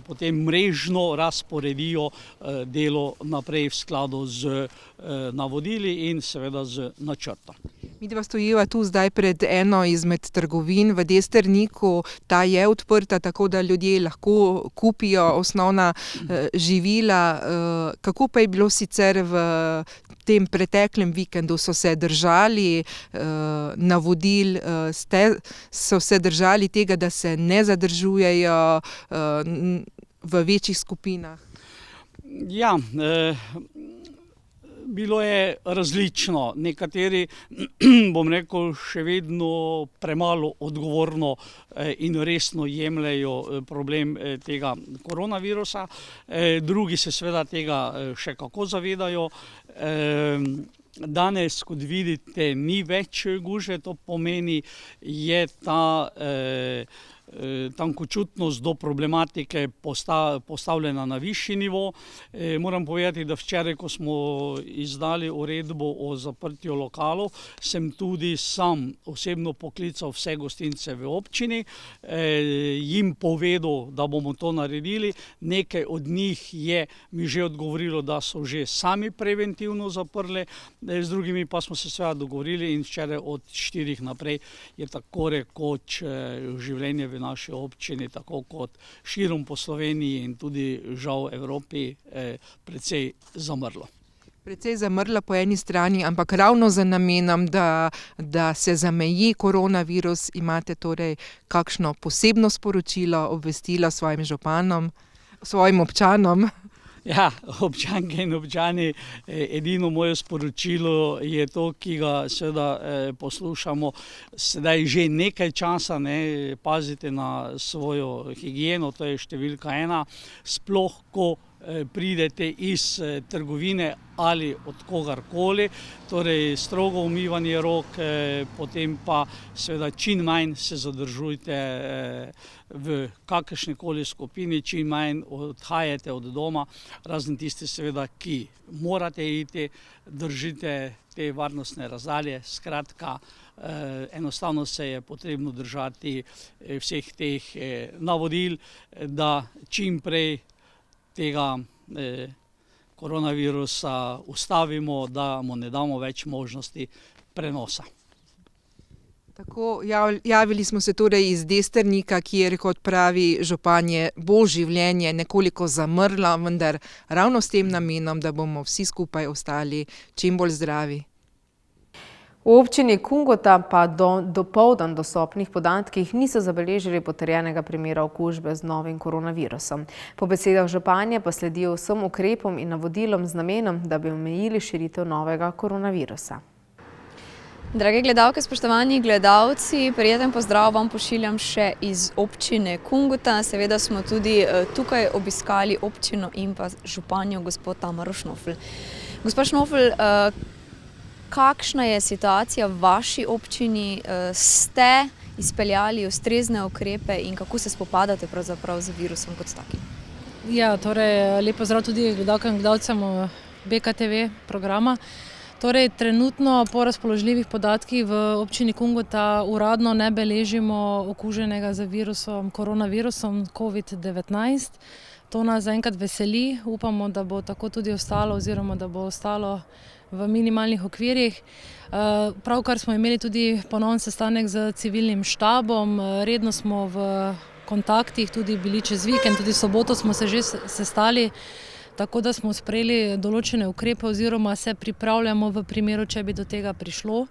potem mrežno razporedijo delo naprej v skladu z navodili in seveda z načrtom. Midva stojiva tu zdaj pred eno izmed trgovin v Destrniku. trgu, ta je odprta, tako da ljudje lahko kupijo osnovna živila. Kako pa je bilo sicer v tem preteklem vikendu? So se držali navodil, so se držali tega, da se ne zadržujejo v večjih skupinah? Ja, bilo je različno. Nekateri, bom rekel, še vedno premalo odgovorno in resno jemljejo problem tega koronavirusa. Drugi se seveda tega še kako zavedajo. Danes, kot vidite, ni več gužve, to pomeni, je ta tankočutnost do problematike postavljena na višji nivo. Moram povedati, da včeraj, ko smo izdali uredbo o zaprtju lokalov, sem tudi sam osebno poklical vse gostince v občini, jim povedal, da bomo to naredili. Nekaj od njih je mi že odgovorilo, da so že sami preventivno zaprli, z drugimi pa smo se seveda dogovorili in včeraj od 4 naprej je tako rekoč življenje v naši občini, tako kot širom po Sloveniji in tudi žal Evropi, precej zamrlo. Precej zamrla po eni strani, ampak ravno za namenom, da se zameji koronavirus, imate torej kakšno posebno sporočilo, obvestilo svojim županom, svojim občanom? Ja, občanke in občani, edino moje sporočilo je to, ki ga seveda poslušamo sedaj že nekaj časa, pazite na svojo higieno, to je številka 1, sploh ko pridete iz trgovine ali od kogarkoli, torej strogo umivanje rok, potem pa seveda čim manj se zadržujte v kakršnikoli skupini, čim manj odhajate od doma, razen tiste seveda, ki morate iti, držite te varnostne razdalje, skratka, enostavno se je potrebno držati vseh teh navodil, da čim prej tega koronavirusa ustavimo, da mu ne damo več možnosti prenosa. Tako, javili smo se torej iz Desternika, kjer, kot pravi župan, bo življenje nekoliko zamrlo, vendar ravno s tem namenom, da bomo vsi skupaj ostali čim bolj zdravi. V občini Kungota pa do dopoldan dostopnih podatkih niso zabeležili potrjenega primera okužbe z novim koronavirusom. Po besedah županje pa sledijo vsem ukrepom in navodilom z namenom, da bi omejili širitev novega koronavirusa. Drage gledalke, spoštovani gledalci, prijeten pozdrav vam pošiljam še iz občine Kungota. Seveda smo tudi tukaj obiskali občino in pa županjo gospod Tamaro Šnofl. Gospod Šnofl, kakšna je situacija v vaši občini? Ste izpeljali ustrezne ukrepe in kako se spopadate pravzaprav z virusom kot takim? Ja, torej lep pozdrav tudi gledalkam in gledalcem BKTV programa. Torej, trenutno po razpoložljivih podatkih v občini Kungota uradno ne beležimo okuženega z koronavirusom COVID-19. To nas zaenkrat veseli, upamo, da bo tako tudi ostalo oziroma da bo ostalo v minimalnih okvirih. Pravkar smo imeli tudi ponoven sestanek z civilnim štabom, redno smo v kontaktih, tudi bili čez vikend, tudi v soboto smo se že sestali, tako da smo sprejeli določene ukrepe oziroma se pripravljamo v primeru, če bi do tega prišlo.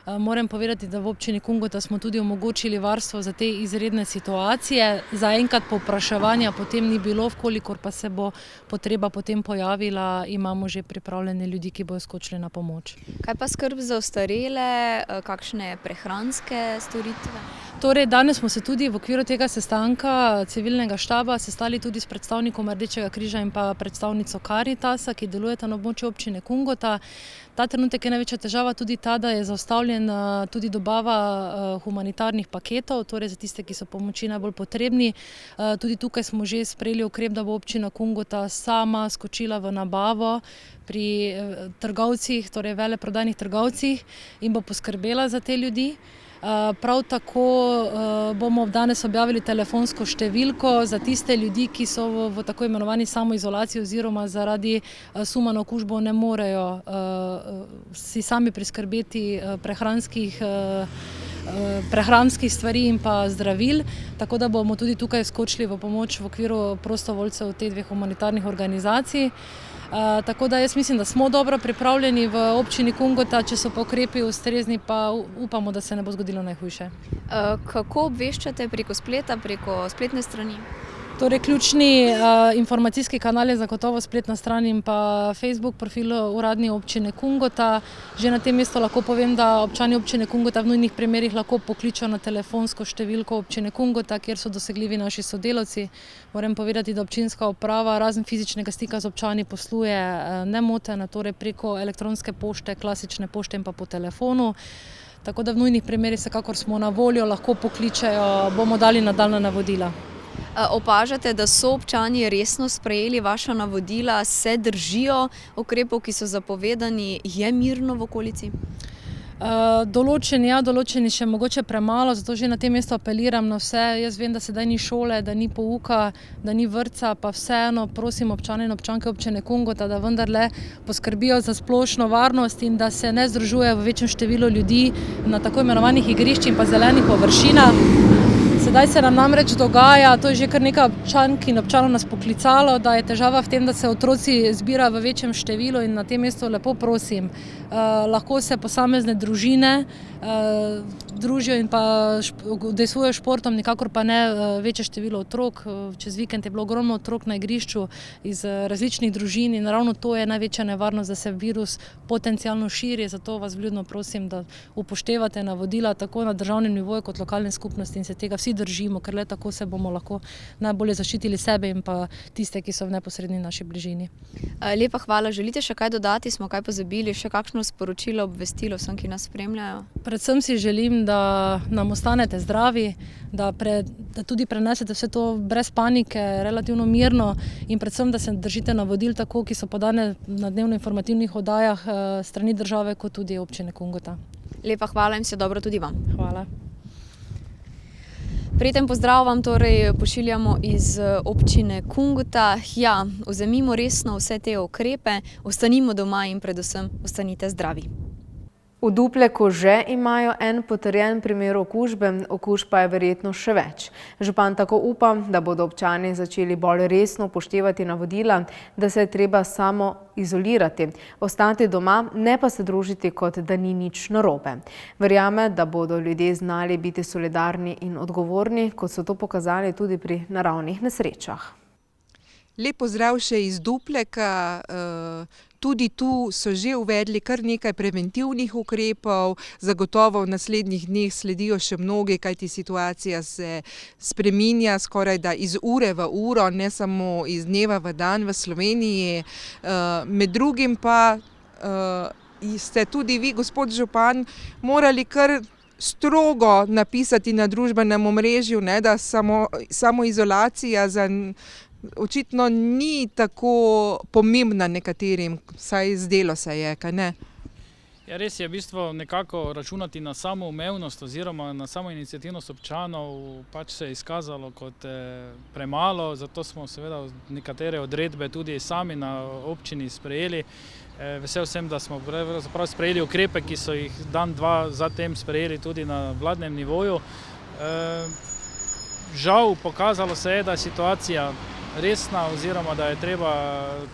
Moram povedati, da v občini Kungota smo tudi omogočili varstvo za te izredne situacije. Zaenkrat povpraševanja potem ni bilo, vkolikor pa se bo potreba potem pojavila, imamo že pripravljene ljudi, ki bodo skočili na pomoč. Kaj pa skrb za ostarele, kakšne prehranske storitve? Torej, danes smo se tudi v okviru tega sestanka civilnega štaba sestali tudi s predstavnikom Rdečega križa in pa predstavnico Karitasa, ki delujeta na območju občine Kungota. Ta trenutek je največja težava tudi ta, da je zaustavljena tudi dobava humanitarnih paketov, torej za tiste, ki so pomoči najbolj potrebni. Tudi tukaj smo že sprejeli ukrep, da bo občina Kungota sama skočila v nabavo pri trgovcih, torej veleprodajnih trgovcih in bo poskrbela za te ljudi. Prav tako bomo danes objavili telefonsko številko za tiste ljudi, ki so v tako imenovani samoizolaciji oziroma zaradi suma na okužbo ne morejo si sami priskrbeti prehranskih prehranskih stvari in pa zdravil, tako da bomo tudi tukaj skočili v pomoč v okviru prostovoljcev teh dveh humanitarnih organizacij. Tako da jaz mislim, da smo dobro pripravljeni v občini Kungota, če so pa ukrepi ustrezni, pa upamo, da se ne bo zgodilo najhujše. Kako obveščate preko spleta, preko spletne strani? Torej, ključni informacijski kanal je zagotovo spletna stran in pa Facebook profil uradne občine Kungota. Že na tem mestu lahko povem, da občani občine Kungota v nujnih primerih lahko pokličejo na telefonsko številko občine Kungota, kjer so dosegljivi naši sodelavci. Moram povedati, da občinska uprava razen fizičnega stika z občani posluje nemoteno, torej preko elektronske pošte, klasične pošte in pa po telefonu. Tako da v nujnih primerih vsekakor smo na voljo, lahko pokličejo, bomo dali nadaljnja navodila. Opažate, da so občani resno sprejeli vaša navodila, se držijo ukrepov, ki so zapovedani, je mirno v okolici? Določeni še mogoče premalo, zato že na tem mestu apeliram na vse. Jaz vem, da sedaj ni šole, da ni pouka, da ni vrtca, pa vseeno prosim občane in občanke občine Kungota, da vendarle poskrbijo za splošno varnost in da se ne združujejo v večjem številu ljudi na tako imenovanih igriščih in pa zelenih površinah. Sedaj se nam namreč dogaja, to je že kar nekaj občank in občanov nas poklicalo, da je težava v tem, da se otroci zbirajo v večjem številu in na tem mestu lepo prosim, lahko se posamezne družine družijo in pa udejstvujejo športom, nikakor pa ne večje število otrok. Čez vikend je bilo ogromno otrok na igrišču iz različnih družin in ravno to je največja nevarnost, da se virus potencialno širi, zato vas vljudno prosim, da upoštevate navodila tako na državnem nivoju kot lokalne skupnosti in se tega vsi držimo, ker le tako se bomo lahko najbolje zaščitili sebe in pa tiste, ki so v neposredni naši bližini. Lepa hvala. Želite še kaj dodati? Smo kaj pozabili? Še kakšno sporočilo, obvestilo vsem, ki nas spremljajo? Predvsem si želim, da nam ostanete zdravi, da tudi prenesete vse to brez panike, relativno mirno in predvsem, da se držite navodil tako, ki so podane na dnevno informativnih oddajah strani države kot tudi občine Kungota. Lepa hvala in vse dobro tudi vam. Hvala. Prijeten pozdrav vam torej pošiljamo iz občine Kungota. Ja, vzemimo resno vse te ukrepe, ostanimo doma in predvsem ostanite zdravi. V Dupleku že imajo en potrjen primer okužbe, okužb pa je verjetno še več. Župan tako upa, da bodo občani začeli bolj resno upoštevati navodila, da se je treba samo izolirati, ostati doma, ne pa se družiti, kot da ni nič narobe. Verjame, da bodo ljudje znali biti solidarni in odgovorni, kot so to pokazali tudi pri naravnih nesrečah. Lep pozdrav še iz Dupleka. Tudi tu so že uvedli kar nekaj preventivnih ukrepov, zagotovo v naslednjih dneh sledijo še mnogi, kajti situacija se spreminja skoraj da iz ure v uro, ne samo iz dneva v dan v Sloveniji. Med drugim pa ste tudi vi, gospod župan, morali kar strogo napisati na družbenem omrežju, da samoizolacija očitno ni tako pomembna nekaterim, vsaj zdelo se je, kaj ne? Ja, res je v bistvu nekako računati na samoumevnost oziroma na samoiniciativnost občanov pač se je izkazalo kot premalo, zato smo seveda nekatere odredbe tudi sami na občini sprejeli. Vesel sem, da smo sprejeli ukrepe, ki so jih dan, dva zatem sprejeli tudi na vladnem nivoju. Žal pokazalo se je, da je situacija resna oziroma da je treba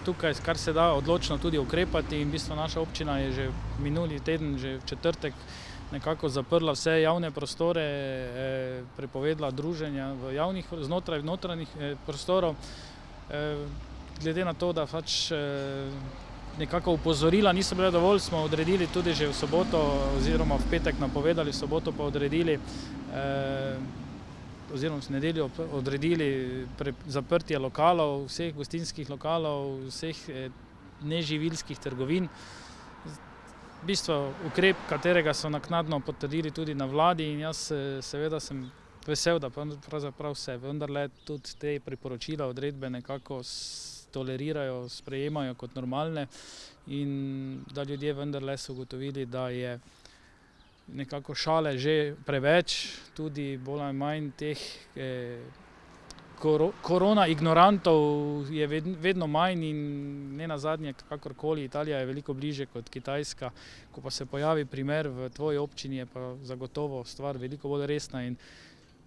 tukaj kar se da odločno tudi ukrepati in v bistvu naša občina je že minuli teden, že v četrtek nekako zaprla vse javne prostore, prepovedala druženja znotraj notranjih prostorov. Glede na to, da pač nekako upozorila niso bile dovolj, smo odredili tudi že v soboto oziroma v petek napovedali, v soboto pa odredili oziroma v nedeljo odredili zaprtje lokalov, vseh gostinskih lokalov, vseh neživilskih trgovin. V bistvu ukrep, katerega so naknadno potrdili tudi na vladi in jaz seveda sem vesel, da pravzaprav se vendarle tudi te priporočila, odredbe nekako tolerirajo, sprejemajo kot normalne in da ljudje vendarle so ugotovili, da je nekako šale že preveč, tudi bolj ali manj teh korona ignorantov je vedno manj in ne nazadnje, kakorkoli, Italija je veliko bliže kot Kitajska. Ko pa se pojavi primer v tvoji občini, je pa zagotovo stvar veliko bolj resna in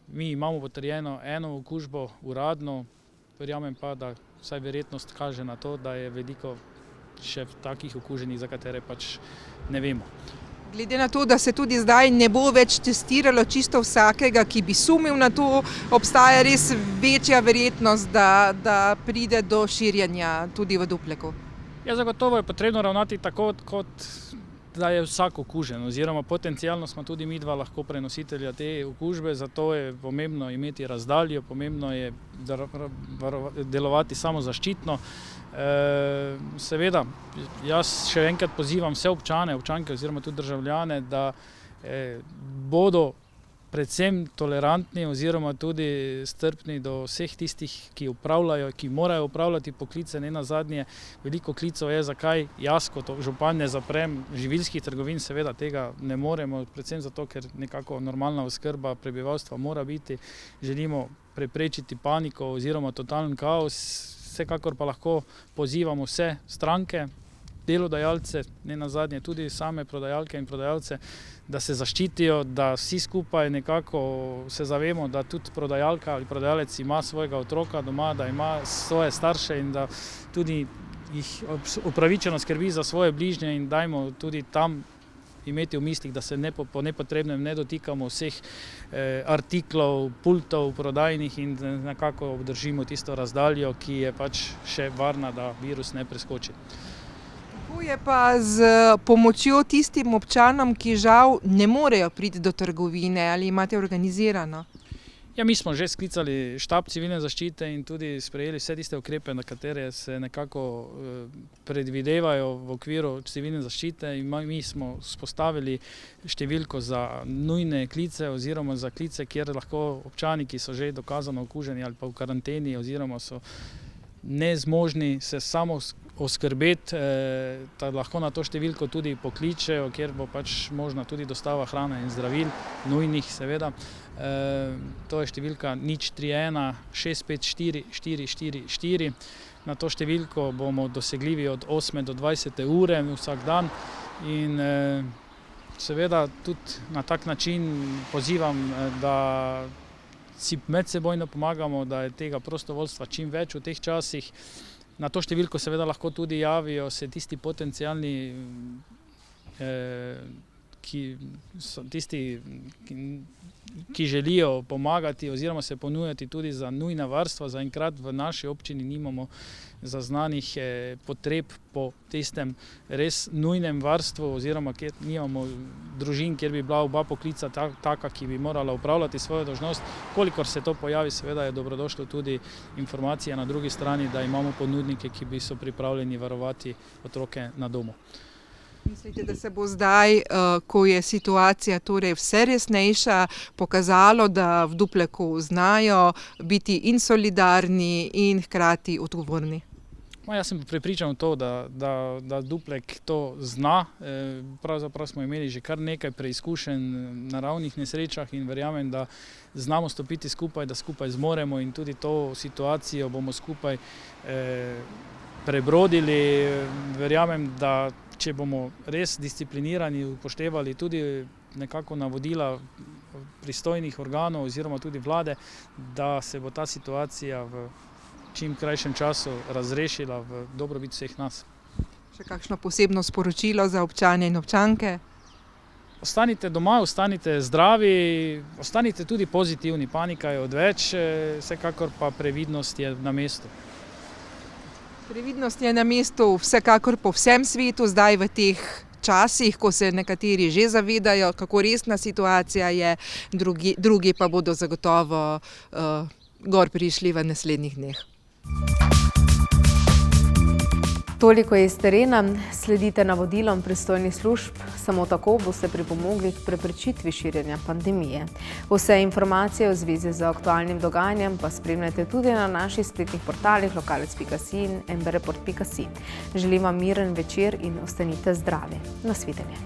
mi imamo potrjeno eno okužbo uradno, verjamem pa, da vsaj verjetnost kaže na to, da je veliko še takih okuženih, za katere pač ne vemo. Glede na to, da se tudi zdaj ne bo več testiralo čisto vsakega, ki bi sumil na to, obstaja res večja verjetnost, da pride do širjenja tudi v Dupleku. Ja, zagotovo je potrebno ravnati tako, kot da je vsak okužen, oziroma potencialno smo tudi mi dva lahko prenositelja te okužbe, zato je pomembno imeti razdaljo, pomembno je delovati samozaščitno. Seveda, jaz še enkrat pozivam vse občane, občanke oziroma tudi državljane, da bodo predvsem tolerantni oziroma tudi strpni do vseh tistih, ki upravljajo, ki morajo upravljati poklice. Ne nazadnje, veliko klicev je, zakaj jaz kot župan ne zaprem živilskih trgovin, seveda tega ne moremo, predvsem zato, ker nekako normalna oskrba prebivalstva mora biti. Želimo preprečiti paniko oziroma totalen kaos, vsekakor pa lahko pozivamo vse stranke, delodajalce, ne nazadnje tudi same prodajalke in prodajalce, da se zaščitijo, da vsi skupaj nekako se zavemo, da tudi prodajalka ali prodajalec ima svojega otroka doma, da ima svoje starše in da tudi jih upravičeno skrbi za svoje bližnje in dajmo tudi tam imeti v mislih, da se po nepotrebnem ne dotikamo vseh artiklov, pultov prodajnih in nekako obdržimo tisto razdaljo, ki je pač še varna, da virus ne preskoči. Kako je pa z pomočjo tistim občanom, ki žal ne morejo priti do trgovine, ali imate organizirano? Ja, mi smo že sklicali štab civilne zaščite in tudi sprejeli vse tiste ukrepe, na katere se nekako predvidevajo v okviru civilne zaščite in mi smo vzpostavili številko za nujne klice oziroma za klice, kjer lahko občani, ki so že dokazano okuženi ali pa v karanteni oziroma so nezmožni se samo oskrbeti, da lahko na to številko tudi pokličejo, kjer bo pač možna tudi dostava hrane in zdravil, nujnih seveda. To je številka 031 654 444. Na to številko bomo dosegljivi od 8 do 20 ure vsak dan in seveda tudi na tak način pozivam, da si medsebojno pomagamo, da je tega prostovoljstva čim več v teh časih. Na to številko seveda lahko tudi javijo se tisti potencialni, ki želijo pomagati oziroma se ponujati tudi za nujna varstva. Zaenkrat v naši občini nimamo zaznanih potreb po tistem res nujnem varstvu oziroma kjer nimamo družin, kjer bi bila oba poklica taka, ki bi morala upravljati svojo dolžnost. Kolikor se to pojavi, seveda je dobrodošlo tudi informacija na drugi strani, da imamo ponudnike, ki bi so pripravljeni varovati otroke na domu. Mislite, da se bo zdaj, ko je situacija torej vse resnejša, pokazalo, da v Dupleku znajo biti in solidarni in hkrati odgovorni? Jaz sem prepričan v to, da Duplek to zna. Pravzaprav smo imeli že kar nekaj preizkušenj na naravnih nesrečah in verjamem, da znamo stopiti skupaj, da skupaj zmoremo in tudi to situacijo bomo skupaj prebrodili. Verjamem, da če bomo res disciplinirani, upoštevali tudi nekako navodila pristojnih organov oziroma tudi vlade, da se bo ta situacija v čim krajšem času razrešila v dobrobit vseh nas. Še kakšno posebno sporočilo za občane in občanke? Ostanite doma, ostanite zdravi, ostanite tudi pozitivni, panika je odveč, vsekakor pa previdnost je na mestu. Previdnost je na mestu vsekakor po vsem svetu, zdaj v teh časih, ko se nekateri že zavedajo, kako resna situacija je, drugi pa bodo zagotovo gor prišli v naslednjih dneh. Toliko je iz terena, sledite navodilom pristojnih služb, samo tako boste pripomogli k preprečitvi širjenja pandemije. Vse informacije v zvezi z aktualnim dogajanjem pa spremljate tudi na naših spletnih portalih lokalec.si in mbreport.si. Želim vam miren večer in ostanite zdravi. Nasvidenje.